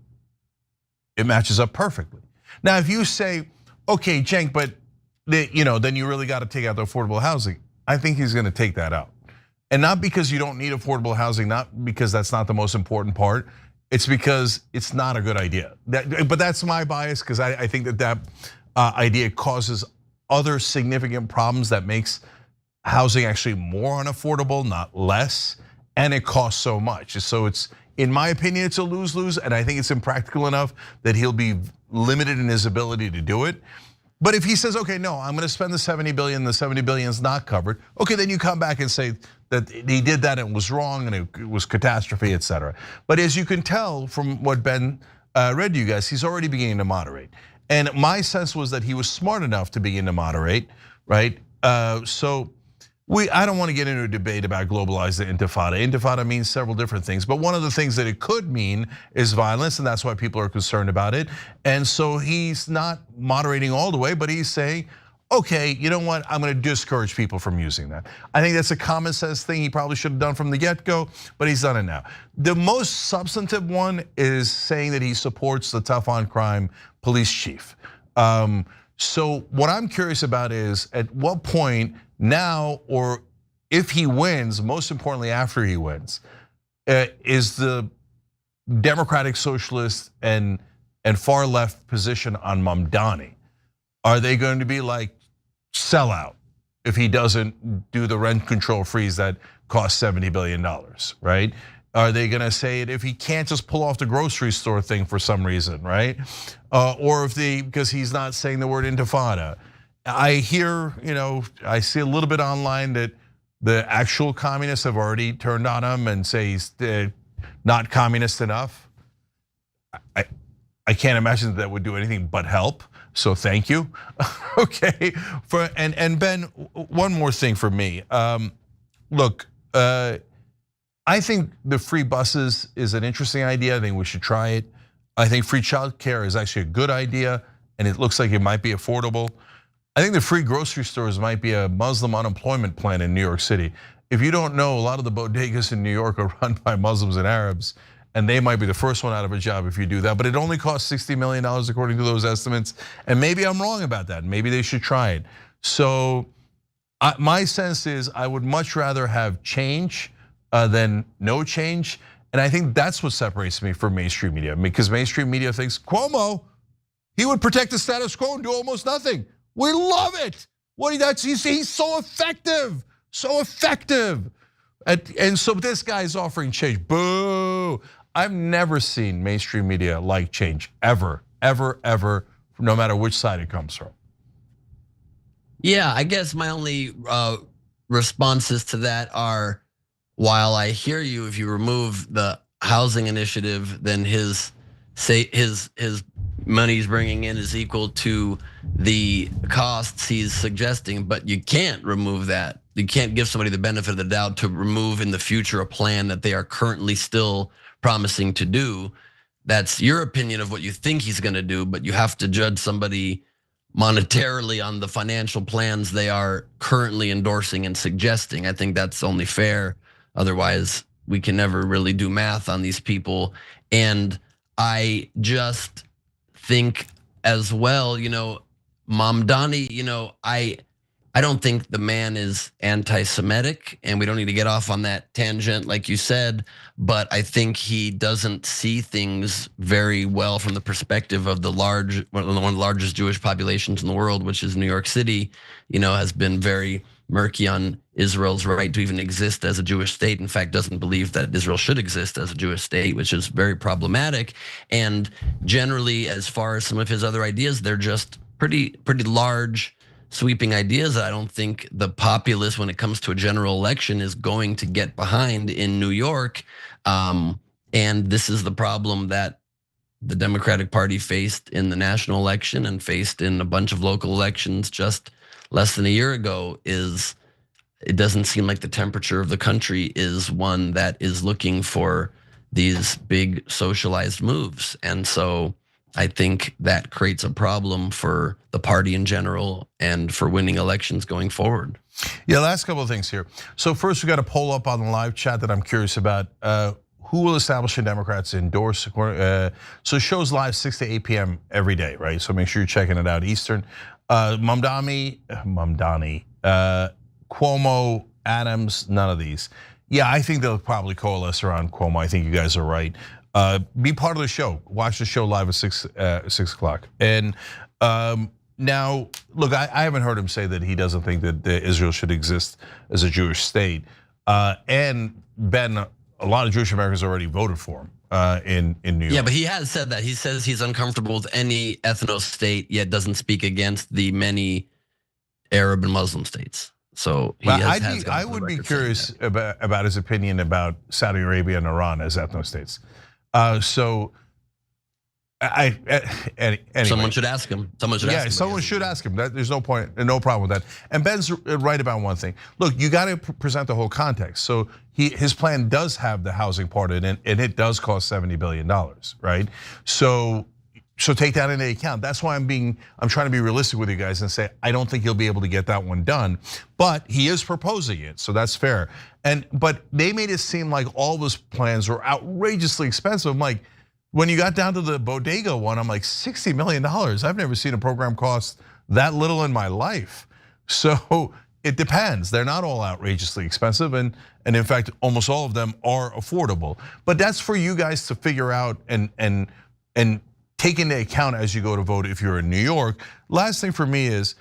It matches up perfectly. Now, if you say, okay, Cenk, but then you really got to take out the affordable housing, I think he's gonna take that out. And not because you don't need affordable housing, not because that's not the most important part, it's because it's not a good idea. But that's my bias, because I think that idea causes other significant problems that makes housing actually more unaffordable, not less, and it costs so much. So it's, in my opinion, it's a lose-lose, and I think it's impractical enough that he'll be limited in his ability to do it. But if he says, okay, no, I'm gonna spend the $70 billion, the $70 billion is not covered, okay, then you come back and say that he did that and it was wrong and it was catastrophe, et cetera. But as you can tell from what Ben read to you guys, he's already beginning to moderate. And my sense was that he was smart enough to begin to moderate, right? So I don't want to get into a debate about globalize the intifada. Intifada means several different things, but one of the things that it could mean is violence, and that's why people are concerned about it. And so he's not moderating all the way, but he's saying, okay, you know what, I'm gonna discourage people from using that. I think that's a common sense thing he probably should have done from the get-go, but he's done it now. The most substantive one is saying that he supports the tough on crime police chief. So what I'm curious about is at what point now, or if he wins, most importantly after he wins, is the Democratic Socialist and far left position on Mamdani, are they going to be like sellout if he doesn't do the rent control freeze that costs $70 billion, right? Are they gonna say it if he can't just pull off the grocery store thing for some reason, right? Or if because he's not saying the word intifada. I hear, I see a little bit online that the actual communists have already turned on him and say he's not communist enough. I can't imagine that would do anything but help. So thank you, okay. And Ben, one more thing for me. Look, I think the free buses is an interesting idea. I think we should try it. I think free childcare is actually a good idea, and it looks like it might be affordable. I think the free grocery stores might be a Muslim unemployment plan in New York City. If you don't know, a lot of the bodegas in New York are run by Muslims and Arabs, and they might be the first one out of a job if you do that. But it only costs $60 million according to those estimates. And maybe I'm wrong about that. Maybe they should try it. So my sense is I would much rather have change than no change. And I think that's what separates me from mainstream media. Because mainstream media thinks Cuomo, he would protect the status quo and do almost nothing. We love it. He's so effective, so effective. And so this guy's offering change. Boo. I've never seen mainstream media like change, ever, ever, ever, no matter which side it comes from. Yeah, I guess my only responses to that are, while I hear you, if you remove the housing initiative, then his money he's bringing in is equal to the costs he's suggesting, but you can't remove that. You can't give somebody the benefit of the doubt to remove in the future a plan that they are currently still promising to do. That's your opinion of what you think he's gonna do, but you have to judge somebody monetarily on the financial plans they are currently endorsing and suggesting. I think that's only fair. Otherwise, we can never really do math on these people. And I just think as well, Mamdani, I don't think the man is anti-Semitic, and we don't need to get off on that tangent like you said, but I think he doesn't see things very well from the perspective of one of the largest Jewish populations in the world, which is New York City, has been very murky on Israel's right to even exist as a Jewish state. In fact, doesn't believe that Israel should exist as a Jewish state, which is very problematic. And generally, as far as some of his other ideas, they're just pretty large, sweeping ideas that I don't think the populace, when it comes to a general election, is going to get behind in New York. And this is the problem that the Democratic Party faced in the national election and faced in a bunch of local elections just less than a year ago. Is it doesn't seem like the temperature of the country is one that is looking for these big socialized moves. And so I think that creates a problem for the party in general and for winning elections going forward. Yeah, last couple of things here. So first, we got a poll up on the live chat that I'm curious about. Who will establishing Democrats endorse? So it shows live 6 to 8 p.m. every day, right? So make sure you're checking it out Eastern. Mamdani, Cuomo, Adams, none of these. Yeah, I think they'll probably coalesce around Cuomo. I think you guys are right. Be part of the show. Watch the show live at 6 o'clock. And now, look, I haven't heard him say that he doesn't think that Israel should exist as a Jewish state. And Ben, a lot of Jewish Americans already voted for him in New York. Yeah, but he has said that. He says he's uncomfortable with any ethno state, yet doesn't speak against the many Arab and Muslim states. So I would be curious about his opinion about Saudi Arabia and Iran as ethno states. So anyway. Someone should ask him. Someone should ask him. There's no point, no problem with that. And Ben's right about one thing. Look, you got to present the whole context. So his plan does have the housing part in it, and it does cost $70 billion, right? So take that into account. That's why I'm trying to be realistic with you guys and say I don't think he'll be able to get that one done, but he is proposing it, so that's fair. But they made it seem like all those plans were outrageously expensive. I'm like, when you got down to the bodega one, I'm like, $60 million. I've never seen a program cost that little in my life. So it depends. They're not all outrageously expensive, and in fact, almost all of them are affordable. But that's for you guys to figure out and take into account as you go to vote if you're in New York. Last thing for me is,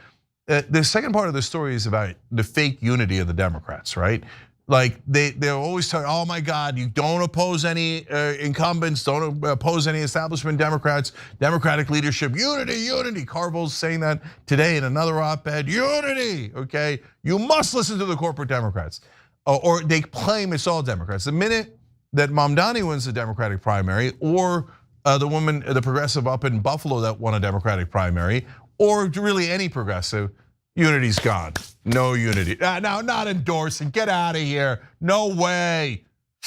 the second part of the story is about the fake unity of the Democrats, right? Like they're always talking, oh my God, you don't oppose any incumbents, don't oppose any establishment Democrats, Democratic leadership, unity. Carville's saying that today in another op-ed, unity, okay? You must listen to the corporate Democrats. Or they claim it's all Democrats. The minute that Mamdani wins the Democratic primary, or the progressive up in Buffalo that won a Democratic primary, or really any progressive, unity's gone. No unity. Now, not endorsing. Get out of here. No way.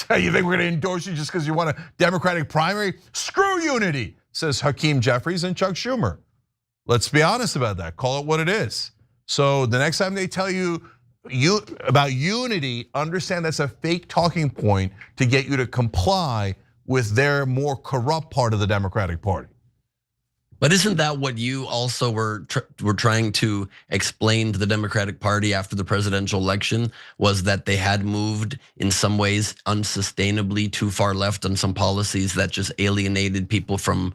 You think we're going to endorse you just because you won a Democratic primary? Screw unity, says Hakeem Jeffries and Chuck Schumer. Let's be honest about that. Call it what it is. So the next time they tell you about unity, understand that's a fake talking point to get you to comply with their more corrupt part of the Democratic Party. But isn't that what you also were trying to explain to the Democratic Party after the presidential election, was that they had moved in some ways unsustainably too far left on some policies that just alienated people from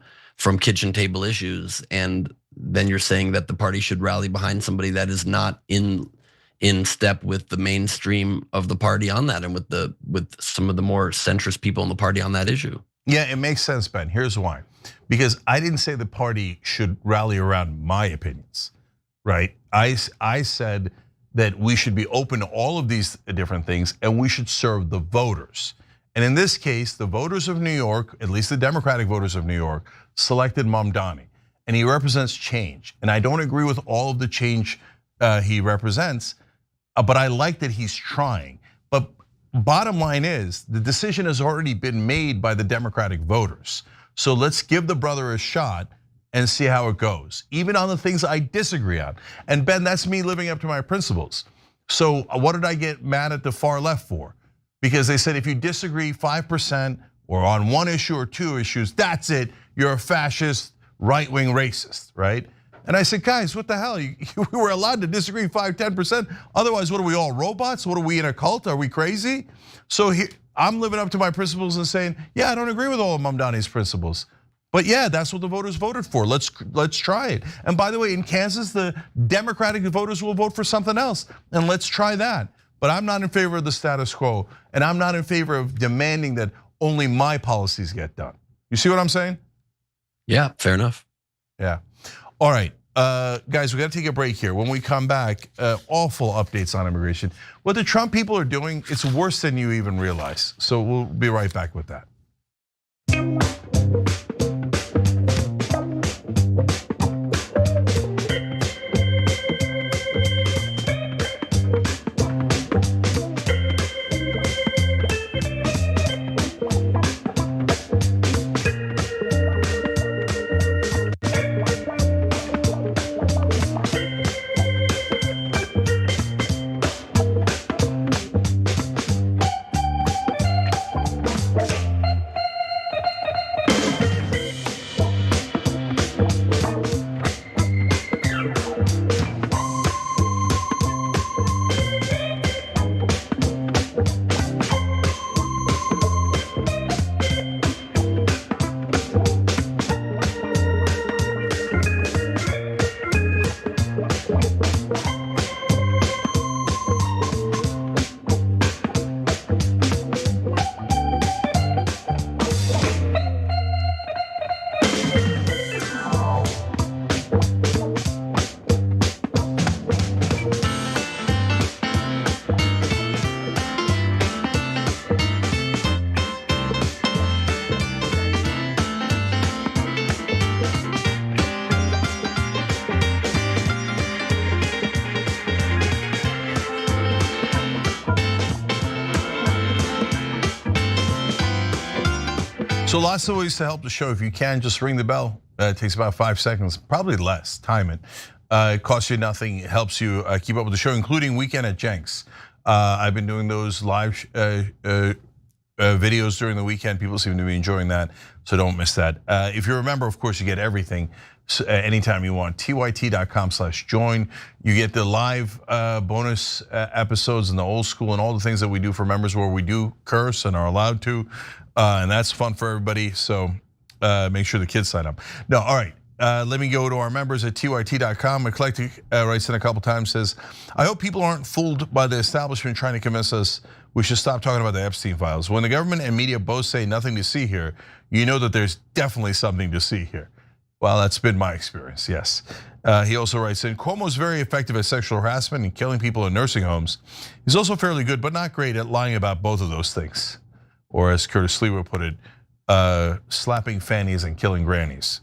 kitchen table issues? And then you're saying that the party should rally behind somebody that is not in step with the mainstream of the party on that, and with some of the more centrist people in the party on that issue. Yeah, it makes sense, Ben. Here's why. Because I didn't say the party should rally around my opinions, right? I said that we should be open to all of these different things and we should serve the voters. And in this case, the voters of New York, at least the Democratic voters of New York, selected Mamdani. And he represents change. And I don't agree with all of the change he represents, but I like that he's trying. But bottom line is, the decision has already been made by the Democratic voters. So let's give the brother a shot and see how it goes, even on the things I disagree on. And Ben, that's me living up to my principles. So what did I get mad at the far left for? Because they said if you disagree 5% or on one issue or two issues, that's it, you're a fascist, right-wing racist, right? And I said, guys, what the hell? We were allowed to disagree 5-10%. Otherwise, what are we all, robots? What are we, in a cult? Are we crazy? So I'm living up to my principles and saying, yeah, I don't agree with all of Mamdani's principles. But yeah, that's what the voters voted for. Let's try it. And by the way, in Kansas, the Democratic voters will vote for something else. And let's try that. But I'm not in favor of the status quo. And I'm not in favor of demanding that only my policies get done. You see what I'm saying? Yeah, fair enough. Yeah. All right, guys, we got to take a break here. When we come back, awful updates on immigration. What the Trump people are doing, it's worse than you even realize. So we'll be right back with that. So lots of ways to help the show. If you can, just ring the bell. It takes about 5 seconds, probably less, time it. It costs you nothing, it helps you keep up with the show, including Weekend at Jenks. I've been doing those live videos during the weekend. People seem to be enjoying that, so don't miss that. If you're a member, of course, you get everything anytime you want. tyt.com/join. You get the live bonus episodes and the old school and all the things that we do for members where we do curse and are allowed to. And that's fun for everybody, so make sure the kids sign up. No, all right, let me go to our members at tyt.com. Eclectic writes in a couple times, says, I hope people aren't fooled by the establishment trying to convince us we should stop talking about the Epstein files. When the government and media both say nothing to see here, you know that there's definitely something to see here. Well, that's been my experience, yes. He also writes in, Cuomo's very effective at sexual harassment and killing people in nursing homes. He's also fairly good, but not great at lying about both of those things. Or as Curtis Lee would put it, slapping fannies and killing grannies.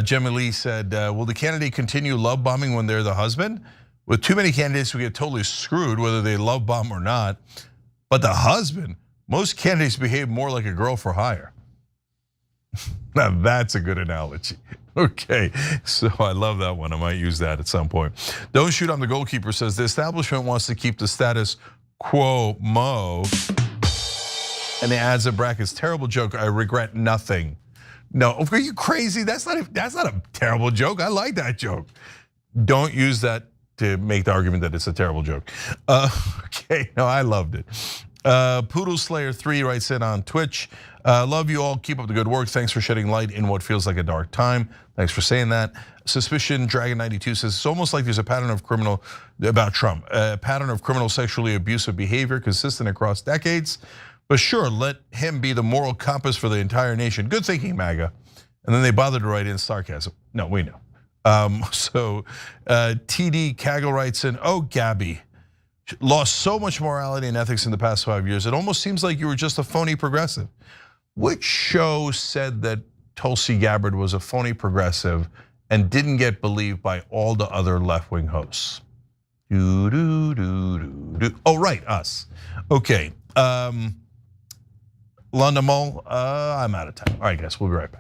Gemma Lee said, will the candidate continue love bombing when they're the husband? With too many candidates, we get totally screwed whether they love bomb or not. But the husband, most candidates behave more like a girl for hire. Now that's a good analogy. Okay, so I love that one. I might use that at some point. Don't Shoot on the Goalkeeper says, the establishment wants to keep the status quo mo. And he adds in brackets, terrible joke, I regret nothing. No, are you crazy? That's not a terrible joke. I like that joke. Don't use that to make the argument that it's a terrible joke. Okay, no, I loved it. Poodle Slayer 3 writes in on Twitch. Love you all, keep up the good work. Thanks for shedding light in what feels like a dark time. Thanks for saying that. Suspicion Dragon 92 says, it's almost like there's a pattern of criminal, about Trump, a pattern of criminal sexually abusive behavior consistent across decades. But sure, let him be the moral compass for the entire nation. Good thinking, MAGA. And then they bothered to write in sarcasm. No, we know. TD Kaggle writes in, oh, Gabby, lost so much morality and ethics in the past 5 years, it almost seems like you were just a phony progressive. Which show said that Tulsi Gabbard was a phony progressive and didn't get believed by all the other left-wing hosts? Oh, right, us. Okay, London Mole, I'm out of time. All right, guys, we'll be right back.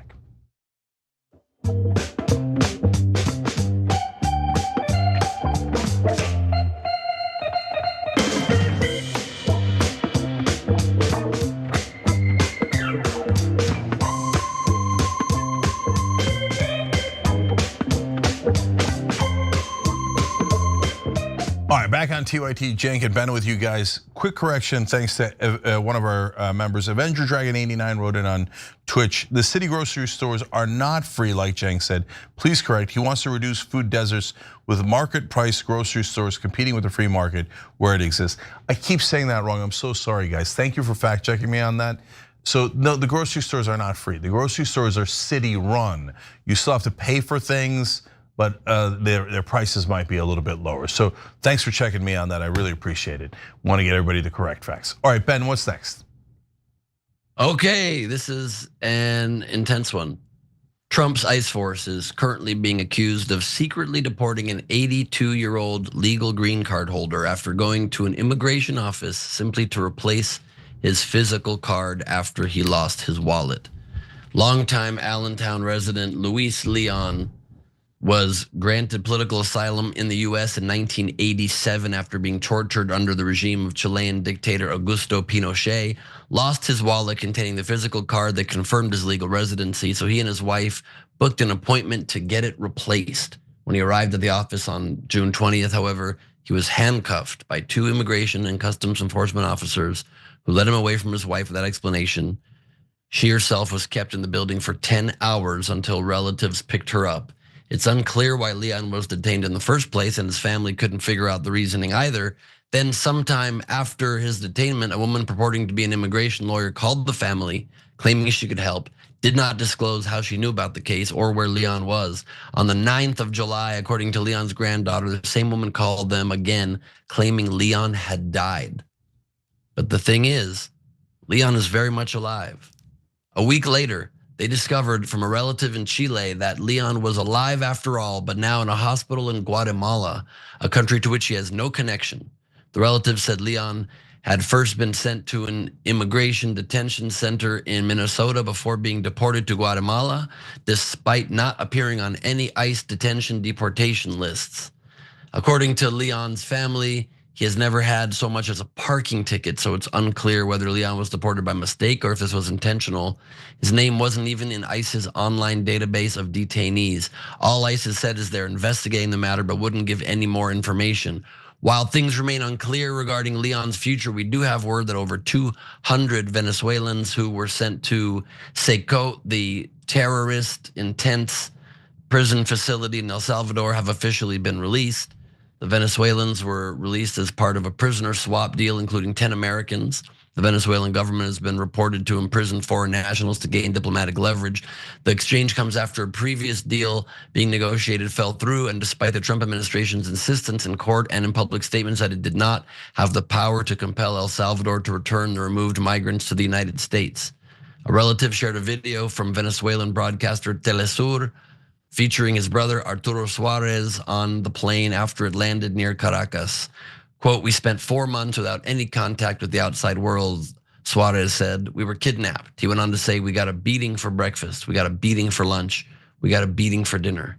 All right, back on TYT, Cenk and Ben with you guys. Quick correction, thanks to one of our members. Avenger Dragon 89 wrote in on Twitch. The city grocery stores are not free, like Cenk said. Please correct. He wants to reduce food deserts with market price grocery stores competing with the free market where it exists. I keep saying that wrong. I'm so sorry, guys. Thank you for fact checking me on that. So no, the grocery stores are not free. The grocery stores are city run. You still have to pay for things, but their prices might be a little bit lower. So thanks for checking me on that. I really appreciate it. Want to get everybody the correct facts. All right, Ben, what's next? Okay, this is an intense one. Trump's ICE force is currently being accused of secretly deporting an 82-year-old legal green card holder after going to an immigration office simply to replace his physical card after he lost his wallet. Longtime Allentown resident Luis Leon was granted political asylum in the US in 1987 after being tortured under the regime of Chilean dictator Augusto Pinochet, lost his wallet containing the physical card that confirmed his legal residency, so he and his wife booked an appointment to get it replaced. When he arrived at the office on June 20th, however, he was handcuffed by 2 immigration and customs enforcement officers who led him away from his wife without explanation. She herself was kept in the building for 10 hours until relatives picked her up. It's unclear why Leon was detained in the first place, and his family couldn't figure out the reasoning either. Then sometime after his detainment, a woman purporting to be an immigration lawyer called the family, claiming she could help, did not disclose how she knew about the case or where Leon was. On the 9th of July, according to Leon's granddaughter, the same woman called them again, claiming Leon had died. But the thing is, Leon is very much alive. A week later, they discovered from a relative in Chile that Leon was alive after all, but now in a hospital in Guatemala, a country to which he has no connection. The relative said Leon had first been sent to an immigration detention center in Minnesota before being deported to Guatemala, despite not appearing on any ICE deportation lists. According to Leon's family, he has never had so much as a parking ticket, so it's unclear whether Leon was deported by mistake or if this was intentional. His name wasn't even in ICE's online database of detainees. All ICE has said is they're investigating the matter but wouldn't give any more information. While things remain unclear regarding Leon's future, we do have word that over 200 Venezuelans who were sent to Seco, the terrorist intense prison facility in El Salvador, have officially been released. The Venezuelans were released as part of a prisoner swap deal, including 10 Americans. The Venezuelan government has been reported to imprison foreign nationals to gain diplomatic leverage. The exchange comes after a previous deal being negotiated fell through, and despite the Trump administration's insistence in court and in public statements that it did not have the power to compel El Salvador to return the removed migrants to the United States. A relative shared a video from Venezuelan broadcaster Telesur featuring his brother Arturo Suarez on the plane after it landed near Caracas. Quote, "We spent 4 months without any contact with the outside world," Suarez said. "We were kidnapped." He went on to say, "We got a beating for breakfast, we got a beating for lunch, we got a beating for dinner."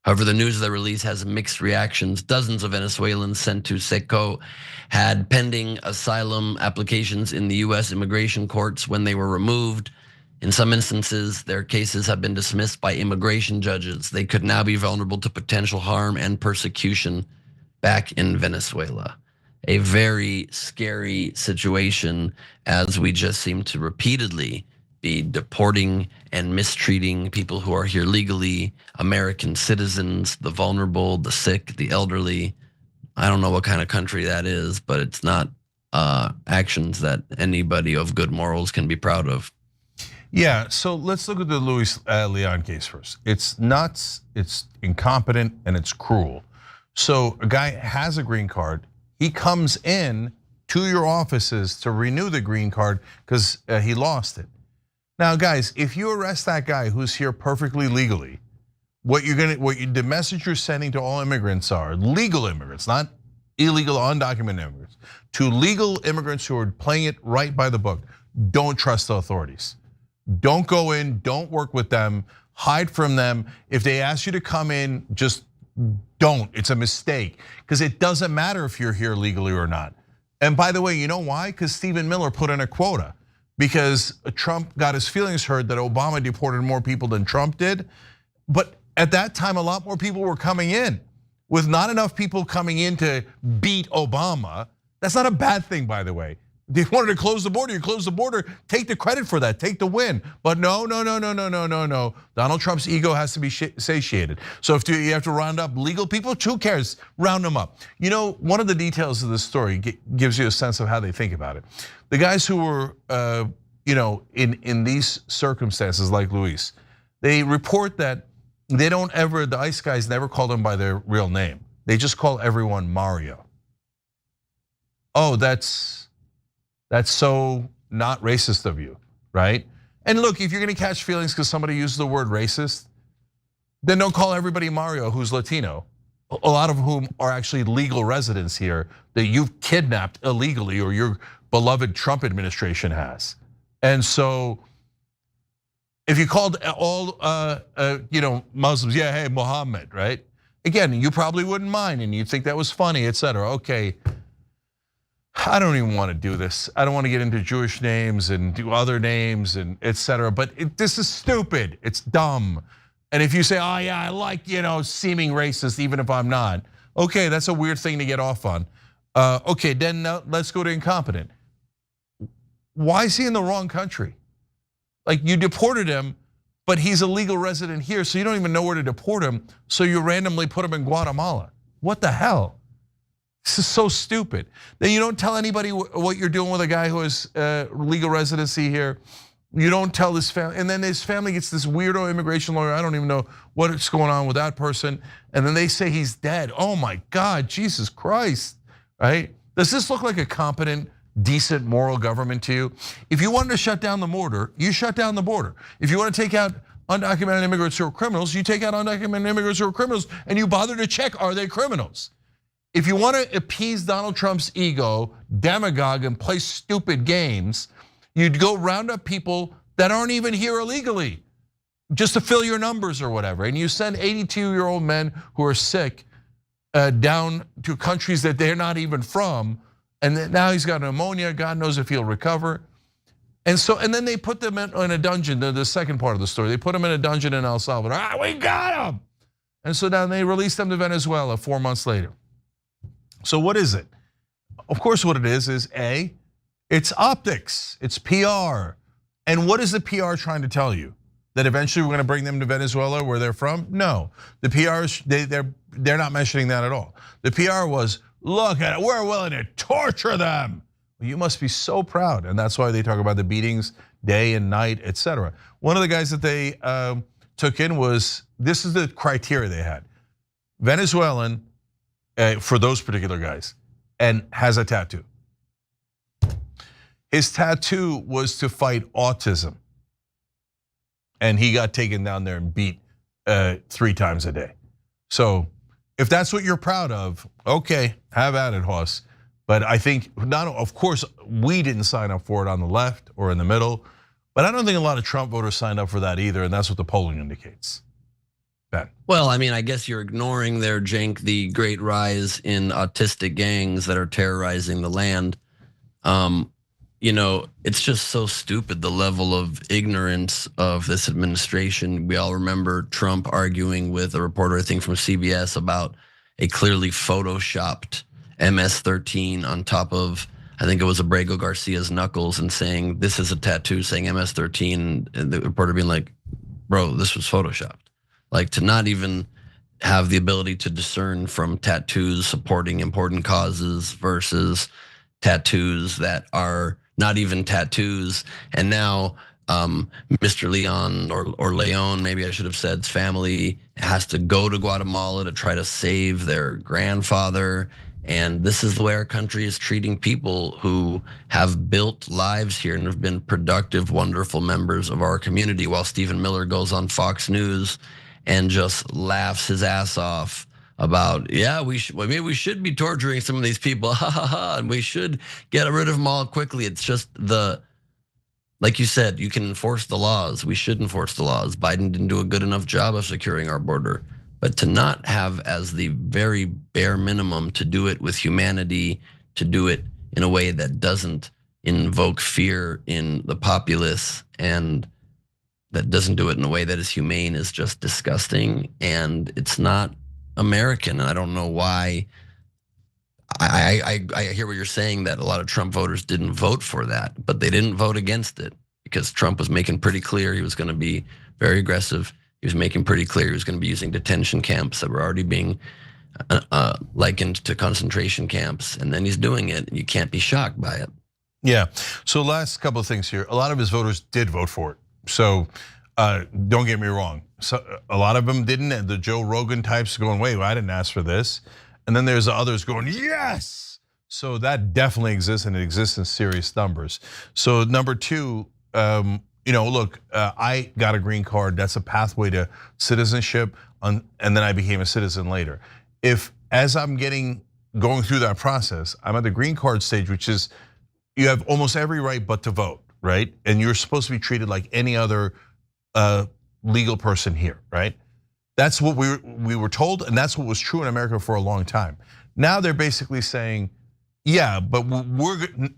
However, the news of the release has mixed reactions. Dozens of Venezuelans sent to Seco had pending asylum applications in the US immigration courts when they were removed. In some instances, their cases have been dismissed by immigration judges. They could now be vulnerable to potential harm and persecution back in Venezuela. A very scary situation, as we just seem to repeatedly be deporting and mistreating people who are here legally, American citizens, the vulnerable, the sick, the elderly. I don't know what kind of country that is, but it's not actions that anybody of good morals can be proud of. Yeah, so let's look at the Luis Leon case first. It's nuts, it's incompetent, and it's cruel. So a guy has a green card, He comes in to your offices to renew the green card because he lost it. Now, guys, if you arrest that guy who's here perfectly legally, the message you're sending to all immigrants are legal immigrants, not illegal, undocumented immigrants, to legal immigrants who are playing it right by the book. Don't trust the authorities. Don't go in, don't work with them, hide from them. If they ask you to come in, just don't. It's a mistake because it doesn't matter if you're here legally or not. And by the way, you know why? Because Stephen Miller put in a quota because Trump got his feelings hurt that Obama deported more people than Trump did. But at that time, a lot more people were coming in. With not enough people coming in to beat Obama, that's not a bad thing, by the way. They wanted to close the border, you close the border, take the credit for that, take the win. But no. Donald Trump's ego has to be satiated. So if you have to round up legal people, who cares? Round them up. You know, one of the details of this story gives you a sense of how they think about it. The guys who were, in these circumstances, like Luis, they report that the ICE guys never call them by their real name. They just call everyone Mario. Oh, that's so not racist of you, right? And look, if you're gonna catch feelings because somebody used the word racist, then don't call everybody Mario who's Latino, a lot of whom are actually legal residents here that you've kidnapped illegally or your beloved Trump administration has. And so if you called all Muslims, yeah, hey, Muhammad, right? Again, you probably wouldn't mind and you'd think that was funny, etc. Okay. I don't even want to do this. I don't want to get into Jewish names and do other names and etc. But this is stupid. It's dumb. And if you say, oh yeah, I like seeming racist even if I'm not. Okay, that's a weird thing to get off on. Okay, then let's go to incompetent. Why is he in the wrong country? Like you deported him, but he's a legal resident here, so you don't even know where to deport him. So you randomly put him in Guatemala. What the hell? This is so stupid. Then you don't tell anybody what you're doing with a guy who has legal residency here. You don't tell his family, and then his family gets this weirdo immigration lawyer. I don't even know what's going on with that person. And then they say he's dead. Oh my God, Jesus Christ, right? Does this look like a competent, decent, moral government to you? If you wanted to shut down the border, you shut down the border. If you want to take out undocumented immigrants who are criminals, you take out undocumented immigrants who are criminals, and you bother to check, are they criminals? If you want to appease Donald Trump's ego, demagogue, and play stupid games, you'd go round up people that aren't even here illegally, just to fill your numbers or whatever. And you send 82-year-old men who are sick down to countries that they're not even from, and now he's got pneumonia, God knows if he'll recover. And then they put them in a dungeon, the second part of the story. They put them in a dungeon in El Salvador. We got them! And so now they release them to Venezuela 4 months later. So what is it? Of course what it is A, it's optics, it's PR. And what is the PR trying to tell you? That eventually we're gonna bring them to Venezuela where they're from? No, the PR, they're not mentioning that at all. The PR was, look at it, we're willing to torture them. Well, you must be so proud. And that's why they talk about the beatings day and night, etc. One of the guys that they took in was, this is the criteria they had. Venezuelan, for those particular guys, and has a tattoo. His tattoo was to fight autism. And he got taken down there and beat 3 times a day. So if that's what you're proud of, okay, have at it, Hoss. But I think, of course, we didn't sign up for it on the left or in the middle, but I don't think a lot of Trump voters signed up for that either, and that's what the polling indicates. Ben. Well, I mean, I guess you're ignoring there, Cenk, the great rise in autistic gangs that are terrorizing the land. It's just so stupid, the level of ignorance of this administration. We all remember Trump arguing with a reporter, I think from CBS, about a clearly photoshopped MS-13 on top of, I think it was Abrego Garcia's knuckles, and saying this is a tattoo saying MS-13, and the reporter being like, bro, this was photoshopped. Like, to not even have the ability to discern from tattoos supporting important causes versus tattoos that are not even tattoos. And now Mr. Leon or Leon, maybe I should have said, family has to go to Guatemala to try to save their grandfather. And this is the way our country is treating people who have built lives here and have been productive, wonderful members of our community, while Stephen Miller goes on Fox News and just laughs his ass off about, yeah, maybe we should be torturing some of these people, ha ha ha, and we should get rid of them all quickly. It's just like you said, you can enforce the laws. We should enforce the laws. Biden didn't do a good enough job of securing our border. But to not have as the very bare minimum to do it with humanity, to do it in a way that doesn't invoke fear in the populace, and that doesn't do it in a way that is humane, is just disgusting. And it's not American. I don't know why. I hear what you're saying, that a lot of Trump voters didn't vote for that, but they didn't vote against it because Trump was making pretty clear he was going to be very aggressive. He was making pretty clear he was going to be using detention camps that were already being likened to concentration camps, and then he's doing it, and you can't be shocked by it. Yeah, so last couple of things here. A lot of his voters did vote for it. So don't get me wrong. So a lot of them didn't, and the Joe Rogan types going, wait, I didn't ask for this. And then there's others going, yes. So that definitely exists, and it exists in serious numbers. So number two, look, I got a green card. That's a pathway to citizenship, and then I became a citizen later. If as I'm going through that process, I'm at the green card stage, which is you have almost every right but to vote, right? And you're supposed to be treated like any other legal person here, right? That's what we were told, and that's what was true in America for a long time. Now they're basically saying, yeah, but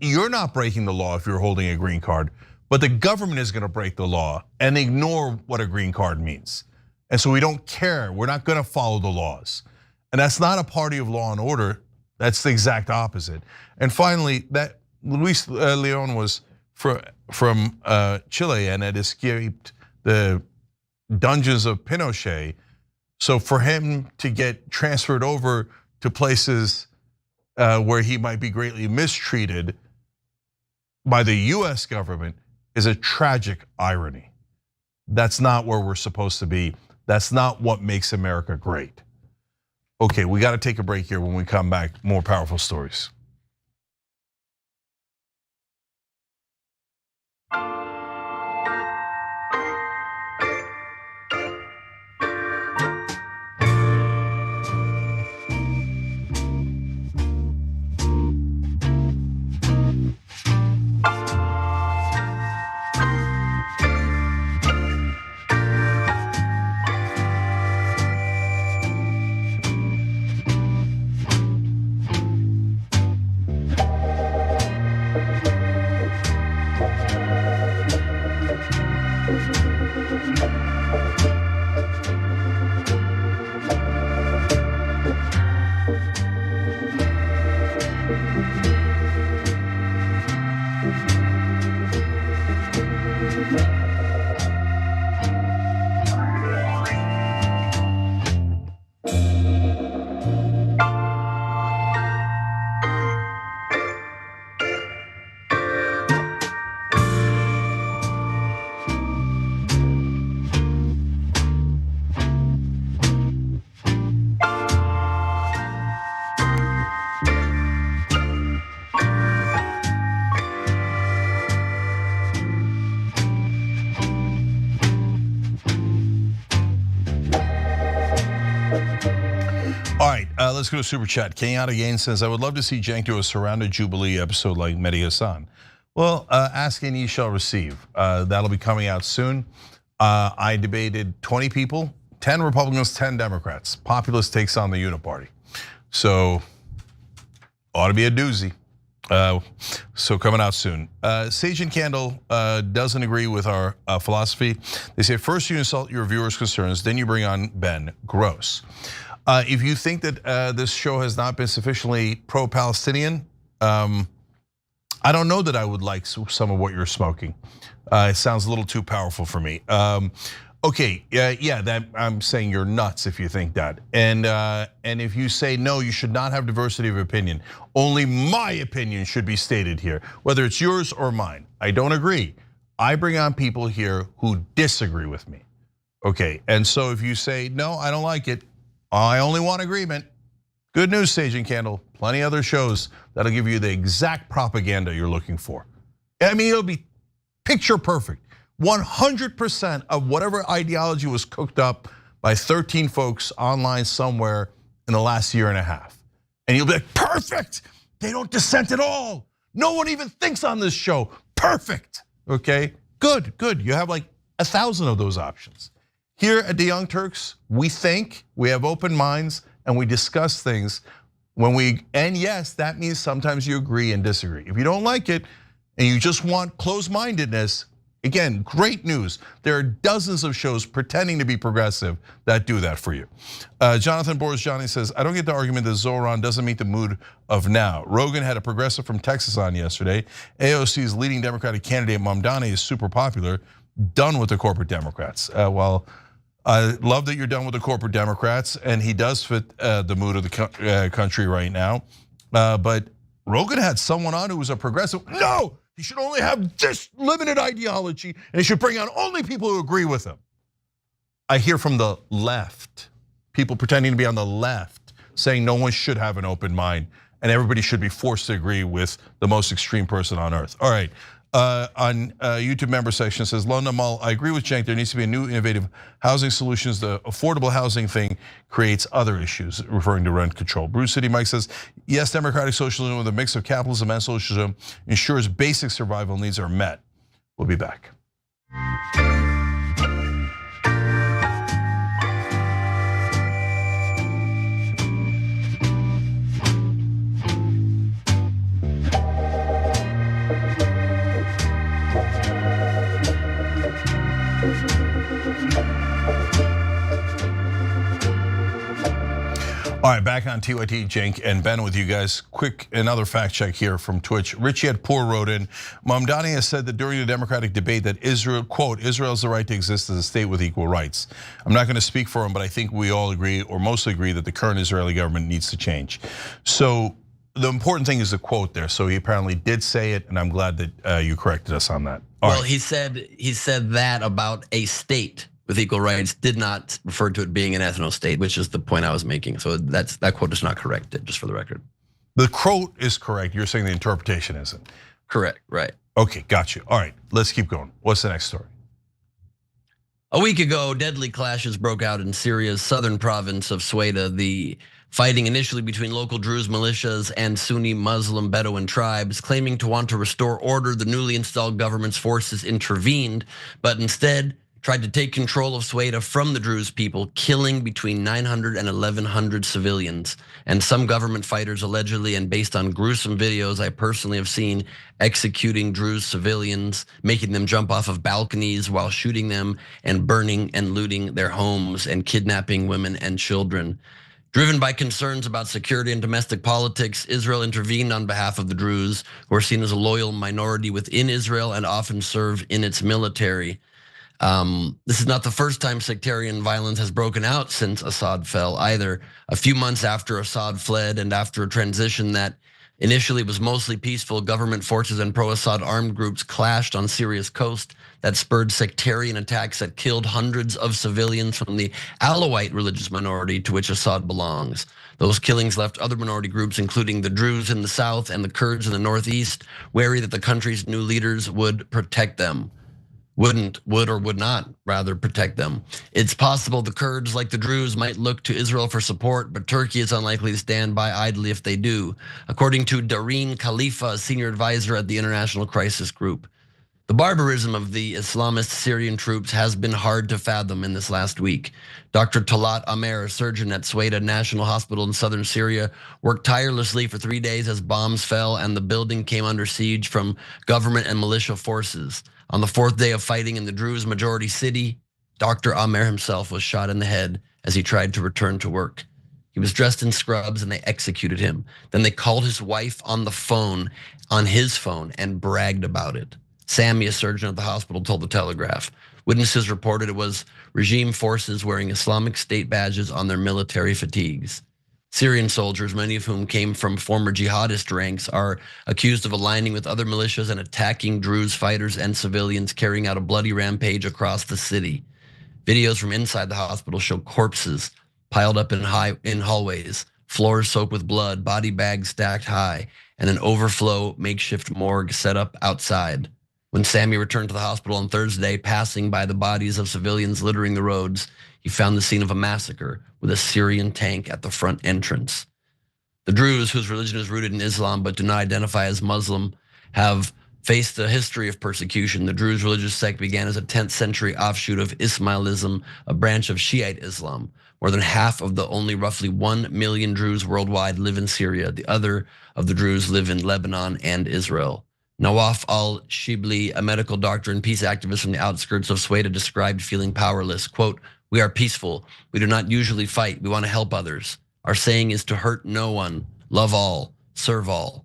you're not breaking the law if you're holding a green card. But the government is going to break the law and ignore what a green card means. And so we don't care. We're not going to follow the laws. And that's not a party of law and order. That's the exact opposite. And finally, that Luis Leon was from Chile and had escaped the dungeons of Pinochet. So for him to get transferred over to places where he might be greatly mistreated by the US government is a tragic irony. That's not where we're supposed to be. That's not what makes America great. Okay, we got to take a break here. When we come back, more powerful stories. Let's go to Super Chat. Kenyatta Gain says, I would love to see Cenk do a surrounded Jubilee episode like Mehdi Hassan. Well, ask and ye shall receive. That'll be coming out soon. I debated 20 people, 10 Republicans, 10 Democrats. Populist takes on the Uniparty. So, ought to be a doozy. So coming out soon. Sage and Candle doesn't agree with our philosophy. They say, first you insult your viewers' concerns, then you bring on Ben. Gross. If you think that this show has not been sufficiently pro-Palestinian, I don't know that I would like some of what you're smoking. It sounds a little too powerful for me. Okay, yeah, that I'm saying you're nuts if you think that. And if you say no, you should not have diversity of opinion. Only my opinion should be stated here, whether it's yours or mine. I don't agree. I bring on people here who disagree with me. Okay, and so if you say no, I don't like it, I only want agreement, Good news, Sage and Candle. Plenty of other shows that'll give you the exact propaganda you're looking for. I mean, it'll be picture perfect. 100% of whatever ideology was cooked up by 13 folks online somewhere in the last year and a half. And you'll be like, perfect. They don't dissent at all. No one even thinks on this show. Perfect, okay? Good. You have like 1,000 of those options. Here at the Young Turks, we think, we have open minds, and we discuss things and yes, that means sometimes you agree and disagree. If you don't like it and you just want closed-mindedness, again, great news. There are dozens of shows pretending to be progressive that do that for you. Jonathan Boris-Johnny says, I don't get the argument that Zohran doesn't meet the mood of now. Rogan had a progressive from Texas on yesterday. AOC's leading Democratic candidate, Mamdani, is super popular, done with the corporate Democrats. Well, I love that you're done with the corporate Democrats, and he does fit the mood of the country right now. But Rogan had someone on who was a progressive. No! He should only have this limited ideology, and he should bring on only people who agree with him. I hear from the left, people pretending to be on the left, saying no one should have an open mind, and everybody should be forced to agree with the most extreme person on earth. All right, on YouTube member section says, London Mall, I agree with Cenk, there needs to be a new innovative housing solutions. The affordable housing thing creates other issues, referring to rent control. Bruce City Mike says, yes, democratic socialism with a mix of capitalism and socialism ensures basic survival needs are met. We'll be back. All right, back on TYT, Cenk and Ben with you guys. Quick, another fact check here from Twitch. Richie at Poor wrote in, Mamdani has said that during the Democratic debate that Israel, quote, Israel has the right to exist as a state with equal rights. I'm not gonna speak for him, but I think we all agree, or mostly agree, that the current Israeli government needs to change. So the important thing is the quote there. So he apparently did say it, and I'm glad that you corrected us on that. Well, he said that about a state with equal rights, did not refer to it being an ethno state, which is the point I was making. So that quote is not correct, just for the record. The quote is correct, you're saying the interpretation isn't. Correct, right. Okay, got you. All right, let's keep going. What's the next story? A week ago, deadly clashes broke out in Syria's southern province of Sweda. The fighting initially between local Druze militias and Sunni Muslim Bedouin tribes claiming to want to restore order. The newly installed government's forces intervened, but instead tried to take control of Sweda from the Druze people, killing between 900 and 1,100 civilians. And some government fighters allegedly, and based on gruesome videos I personally have seen, executing Druze civilians, making them jump off of balconies while shooting them, and burning and looting their homes, and kidnapping women and children. Driven by concerns about security and domestic politics, Israel intervened on behalf of the Druze, who are seen as a loyal minority within Israel and often serve in its military. This is not the first time sectarian violence has broken out since Assad fell either. A few months after Assad fled and after a transition that initially was mostly peaceful, government forces and pro-Assad armed groups clashed on Syria's coast that spurred sectarian attacks that killed hundreds of civilians from the Alawite religious minority to which Assad belongs. Those killings left other minority groups, including the Druze in the south and the Kurds in the northeast, wary that the country's new leaders would protect them. Would or would not rather protect them. It's possible the Kurds, like the Druze, might look to Israel for support, but Turkey is unlikely to stand by idly if they do, according to Dareen Khalifa, a senior advisor at the International Crisis Group. The barbarism of the Islamist Syrian troops has been hard to fathom in this last week. Dr. Talat Amer, a surgeon at Sweda National Hospital in southern Syria, worked tirelessly for 3 days as bombs fell and the building came under siege from government and militia forces. On the fourth day of fighting in the Druze majority city, Dr. Amer himself was shot in the head as he tried to return to work. He was dressed in scrubs and they executed him. Then they called his wife on the phone, on his phone, and bragged about it. Sammy, a surgeon at the hospital, told the Telegraph. Witnesses reported it was regime forces wearing Islamic State badges on their military fatigues. Syrian soldiers, many of whom came from former jihadist ranks, are accused of aligning with other militias and attacking Druze fighters and civilians, carrying out a bloody rampage across the city. Videos from inside the hospital show corpses piled up in hallways, floors soaked with blood, body bags stacked high, and an overflow makeshift morgue set up outside. When Sammy returned to the hospital on Thursday, passing by the bodies of civilians littering the roads, he found the scene of a massacre with a Syrian tank at the front entrance. The Druze, whose religion is rooted in Islam but do not identify as Muslim, have faced a history of persecution. The Druze religious sect began as a 10th century offshoot of Ismailism, a branch of Shiite Islam. More than half of the only roughly 1 million Druze worldwide live in Syria. The other of the Druze live in Lebanon and Israel. Nawaf al-Shibli, a medical doctor and peace activist from the outskirts of Sweden, described feeling powerless. Quote, "We are peaceful. We do not usually fight. We want to help others. Our saying is to hurt no one, love all, serve all."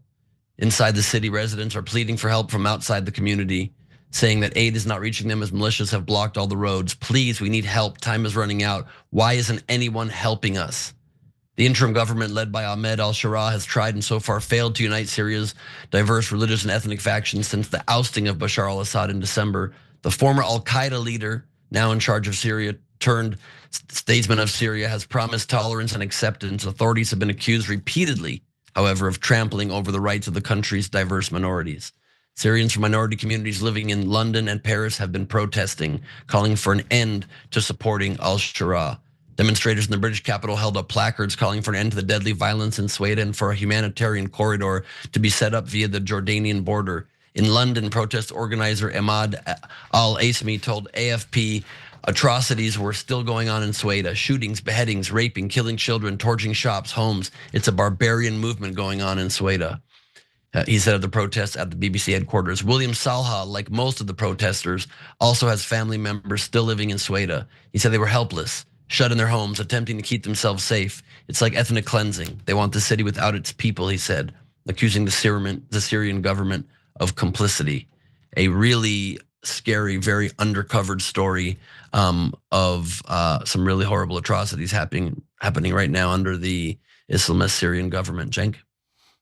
Inside the city, residents are pleading for help from outside the community, saying that aid is not reaching them as militias have blocked all the roads. Please, we need help. Time is running out. Why isn't anyone helping us? The interim government led by Ahmed al-Shara has tried and so far failed to unite Syria's diverse religious and ethnic factions since the ousting of Bashar al-Assad in December. The former al-Qaeda leader, now in charge of Syria, turned statesman of Syria, has promised tolerance and acceptance. Authorities have been accused repeatedly, however, of trampling over the rights of the country's diverse minorities. Syrians from minority communities living in London and Paris have been protesting, calling for an end to supporting al-Shara. Demonstrators in the British capital held up placards calling for an end to the deadly violence in Sweden and for a humanitarian corridor to be set up via the Jordanian border. In London, protest organizer Ahmad al-Asmi told AFP atrocities were still going on in Sweden. Shootings, beheadings, raping, killing children, torching shops, homes. It's a barbarian movement going on in Sweden. He said of the protests at the BBC headquarters. William Salha, like most of the protesters, also has family members still living in Sweden. He said they were helpless, shut in their homes, attempting to keep themselves safe. It's like ethnic cleansing. They want the city without its people, he said, accusing the Syrian government of complicity. A really scary, very undercovered story of some really horrible atrocities happening right now under the Islamist Syrian government. Cenk?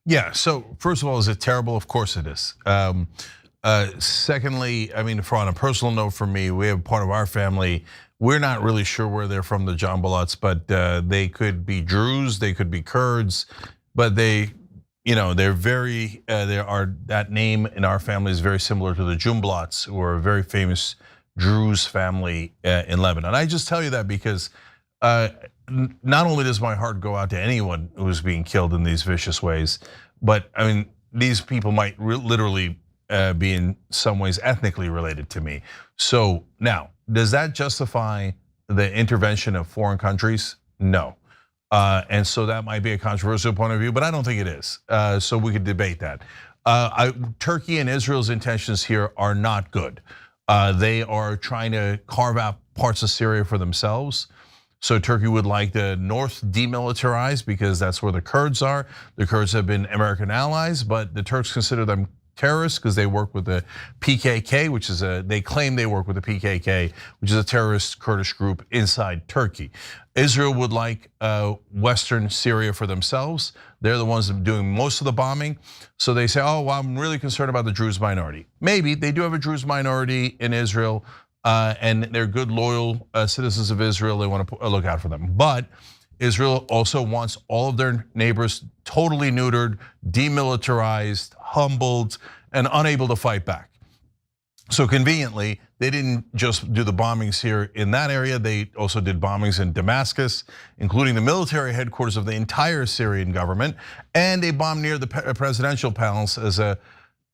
Yeah, so first of all, is it terrible? Of course it is. Secondly, I mean, on a personal note for me, we have part of our family, we're not really sure where they're from, the John Balots, but they could be Druze, they could be Kurds, but they're very, that name in our family is very similar to the Jumblots, who are a very famous Druze family in Lebanon. I just tell you that because not only does my heart go out to anyone who's being killed in these vicious ways, but I mean, these people might literally be in some ways ethnically related to me. So now, does that justify the intervention of foreign countries? No. And so that might be a controversial point of view, but I don't think it is. So we could debate that. Turkey and Israel's intentions here are not good. They are trying to carve out parts of Syria for themselves. So Turkey would like the north demilitarized because that's where the Kurds are. The Kurds have been American allies, but the Turks consider them terrorists because they work with the PKK, which is they claim they work with the PKK, which is a terrorist Kurdish group inside Turkey. Israel would like Western Syria for themselves. They're the ones doing most of the bombing. So they say, oh, well, I'm really concerned about the Druze minority. Maybe they do have a Druze minority in Israel, and they're good, loyal citizens of Israel. They want to look out for them. But Israel also wants all of their neighbors totally neutered, demilitarized, humbled, and unable to fight back. So conveniently, they didn't just do the bombings here in that area, they also did bombings in Damascus, including the military headquarters of the entire Syrian government, and they bombed near the presidential palace as a,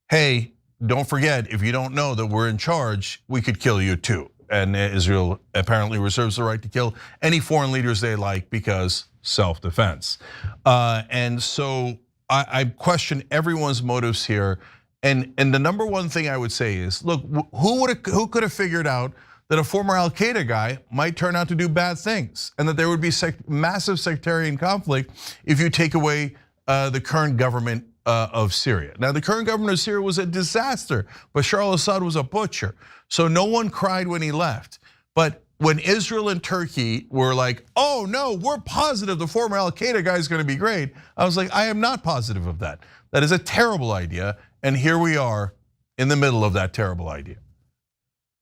hey, don't forget, if you don't know that we're in charge, we could kill you too. And Israel apparently reserves the right to kill any foreign leaders they like because self-defense. And so I question everyone's motives here. And the number one thing I would say is, look, who could have figured out that a former Al-Qaeda guy might turn out to do bad things, and that there would be massive sectarian conflict if you take away the current government of Syria. Now, the current government of Syria was a disaster. Bashar al-Assad was a butcher. So no one cried when he left. But when Israel and Turkey were like, oh no, we're positive the former Al-Qaeda guy is gonna be great, I was like, I am not positive of that. That is a terrible idea. And here we are in the middle of that terrible idea.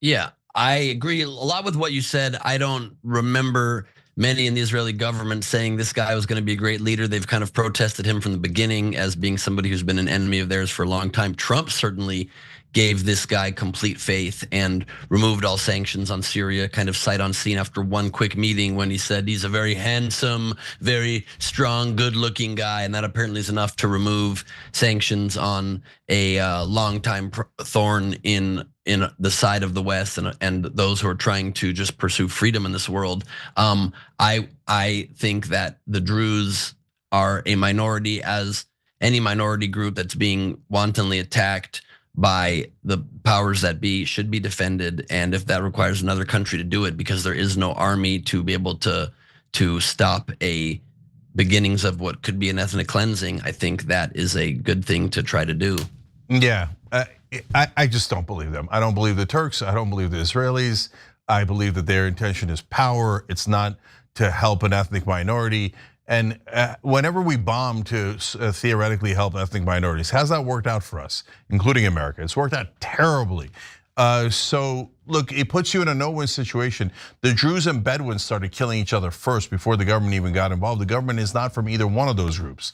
Yeah, I agree a lot with what you said. I don't remember many in the Israeli government saying this guy was going to be a great leader. They've kind of protested him from the beginning as being somebody who's been an enemy of theirs for a long time. Trump certainly gave this guy complete faith and removed all sanctions on Syria, kind of sight unseen after one quick meeting when he said he's a very handsome, very strong, good-looking guy, and that apparently is enough to remove sanctions on a longtime thorn in the side of the West and those who are trying to just pursue freedom in this world. I think that the Druze are a minority, as any minority group that's being wantonly attacked by the powers that be should be defended. And if that requires another country to do it, because there is no army to be able to stop a beginnings of what could be an ethnic cleansing, I think that is a good thing to try to do. Yeah, I just don't believe them. I don't believe the Turks. I don't believe the Israelis. I believe that their intention is power. It's not to help an ethnic minority. And whenever we bomb to theoretically help ethnic minorities, how's that worked out for us, including America? It's worked out terribly. So look, it puts you in a no-win situation. The Druze and Bedouins started killing each other first before the government even got involved. The government is not from either one of those groups.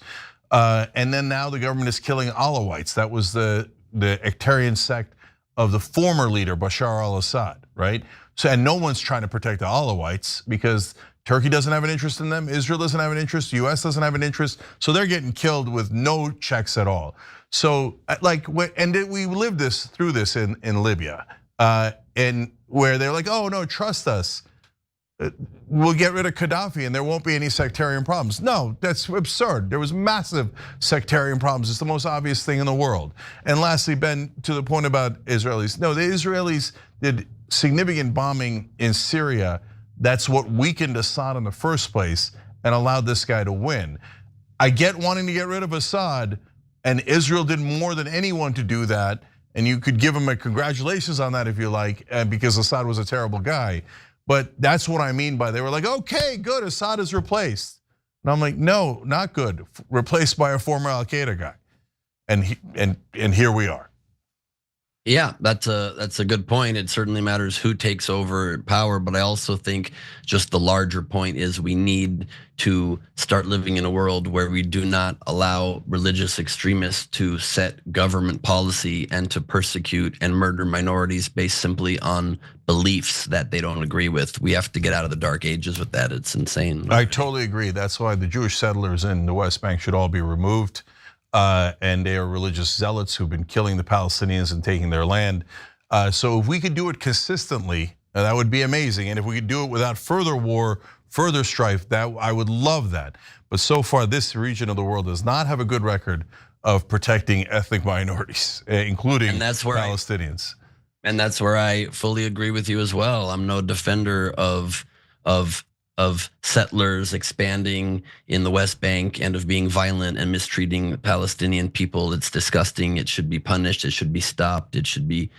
And then now the government is killing Alawites. That was the sectarian sect of the former leader, Bashar al-Assad, right? So, and no one's trying to protect the Alawites because Turkey doesn't have an interest in them, Israel doesn't have an interest, the US doesn't have an interest, so they're getting killed with no checks at all. So like, and we lived through this in Libya, and where they're like, oh no, trust us, we'll get rid of Gaddafi and there won't be any sectarian problems. No, that's absurd. There was massive sectarian problems. It's the most obvious thing in the world. And lastly, Ben, to the point about Israelis, no, the Israelis did significant bombing in Syria. That's what weakened Assad in the first place and allowed this guy to win. I get wanting to get rid of Assad, and Israel did more than anyone to do that. And you could give him a congratulations on that if you like, because Assad was a terrible guy. But that's what I mean by they were like, okay, good, Assad is replaced. And I'm like, no, not good, replaced by a former Al-Qaeda guy. And here we are. Yeah, that's a good point. It certainly matters who takes over power, but I also think just the larger point is we need to start living in a world where we do not allow religious extremists to set government policy and to persecute and murder minorities based simply on beliefs that they don't agree with. We have to get out of the dark ages with that. It's insane. I totally agree. That's why the Jewish settlers in the West Bank should all be removed. And they are religious zealots who've been killing the Palestinians and taking their land. So if we could do it consistently, that would be amazing. And if we could do it without further war, further strife, that I would love that. But so far, this region of the world does not have a good record of protecting ethnic minorities, including Palestinians. And that's where I fully agree with you as well. I'm no defender of settlers expanding in the West Bank and of being violent and mistreating Palestinian people. It's disgusting. It should be punished. It should be stopped. It should be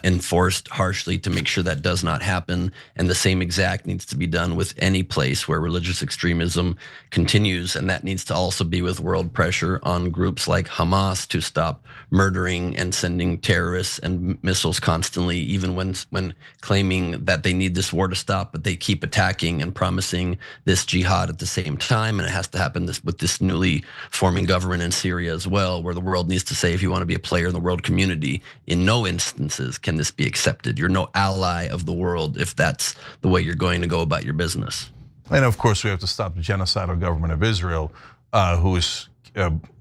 enforced harshly to make sure that does not happen. And the same exact needs to be done with any place where religious extremism continues. And that needs to also be with world pressure on groups like Hamas to stop murdering and sending terrorists and missiles constantly, even when claiming that they need this war to stop, but they keep attacking and promising this jihad at the same time. And it has to happen with this newly forming government in Syria as well, where the world needs to say, if you want to be a player in the world community, in no instances can this be accepted. You're no ally of the world if that's the way you're going to go about your business. And of course, we have to stop the genocidal government of Israel, who has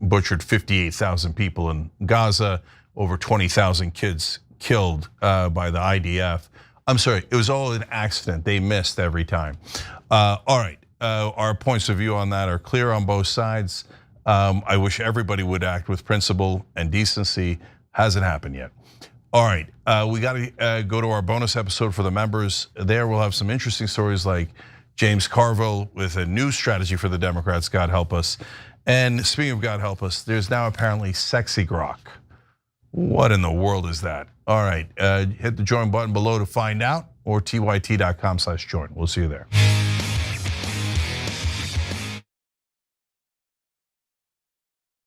butchered 58,000 people in Gaza, over 20,000 kids killed by the IDF. I'm sorry, it was all an accident. They missed every time. All right, our points of view on that are clear on both sides. I wish everybody would act with principle and decency. Hasn't happened yet. All right, we got to go to our bonus episode for the members. There we'll have some interesting stories like James Carville with a new strategy for the Democrats, God help us. And speaking of God help us, there's now apparently sexy Grok. What in the world is that? All right, hit the join button below to find out, or tyt.com/join. We'll see you there.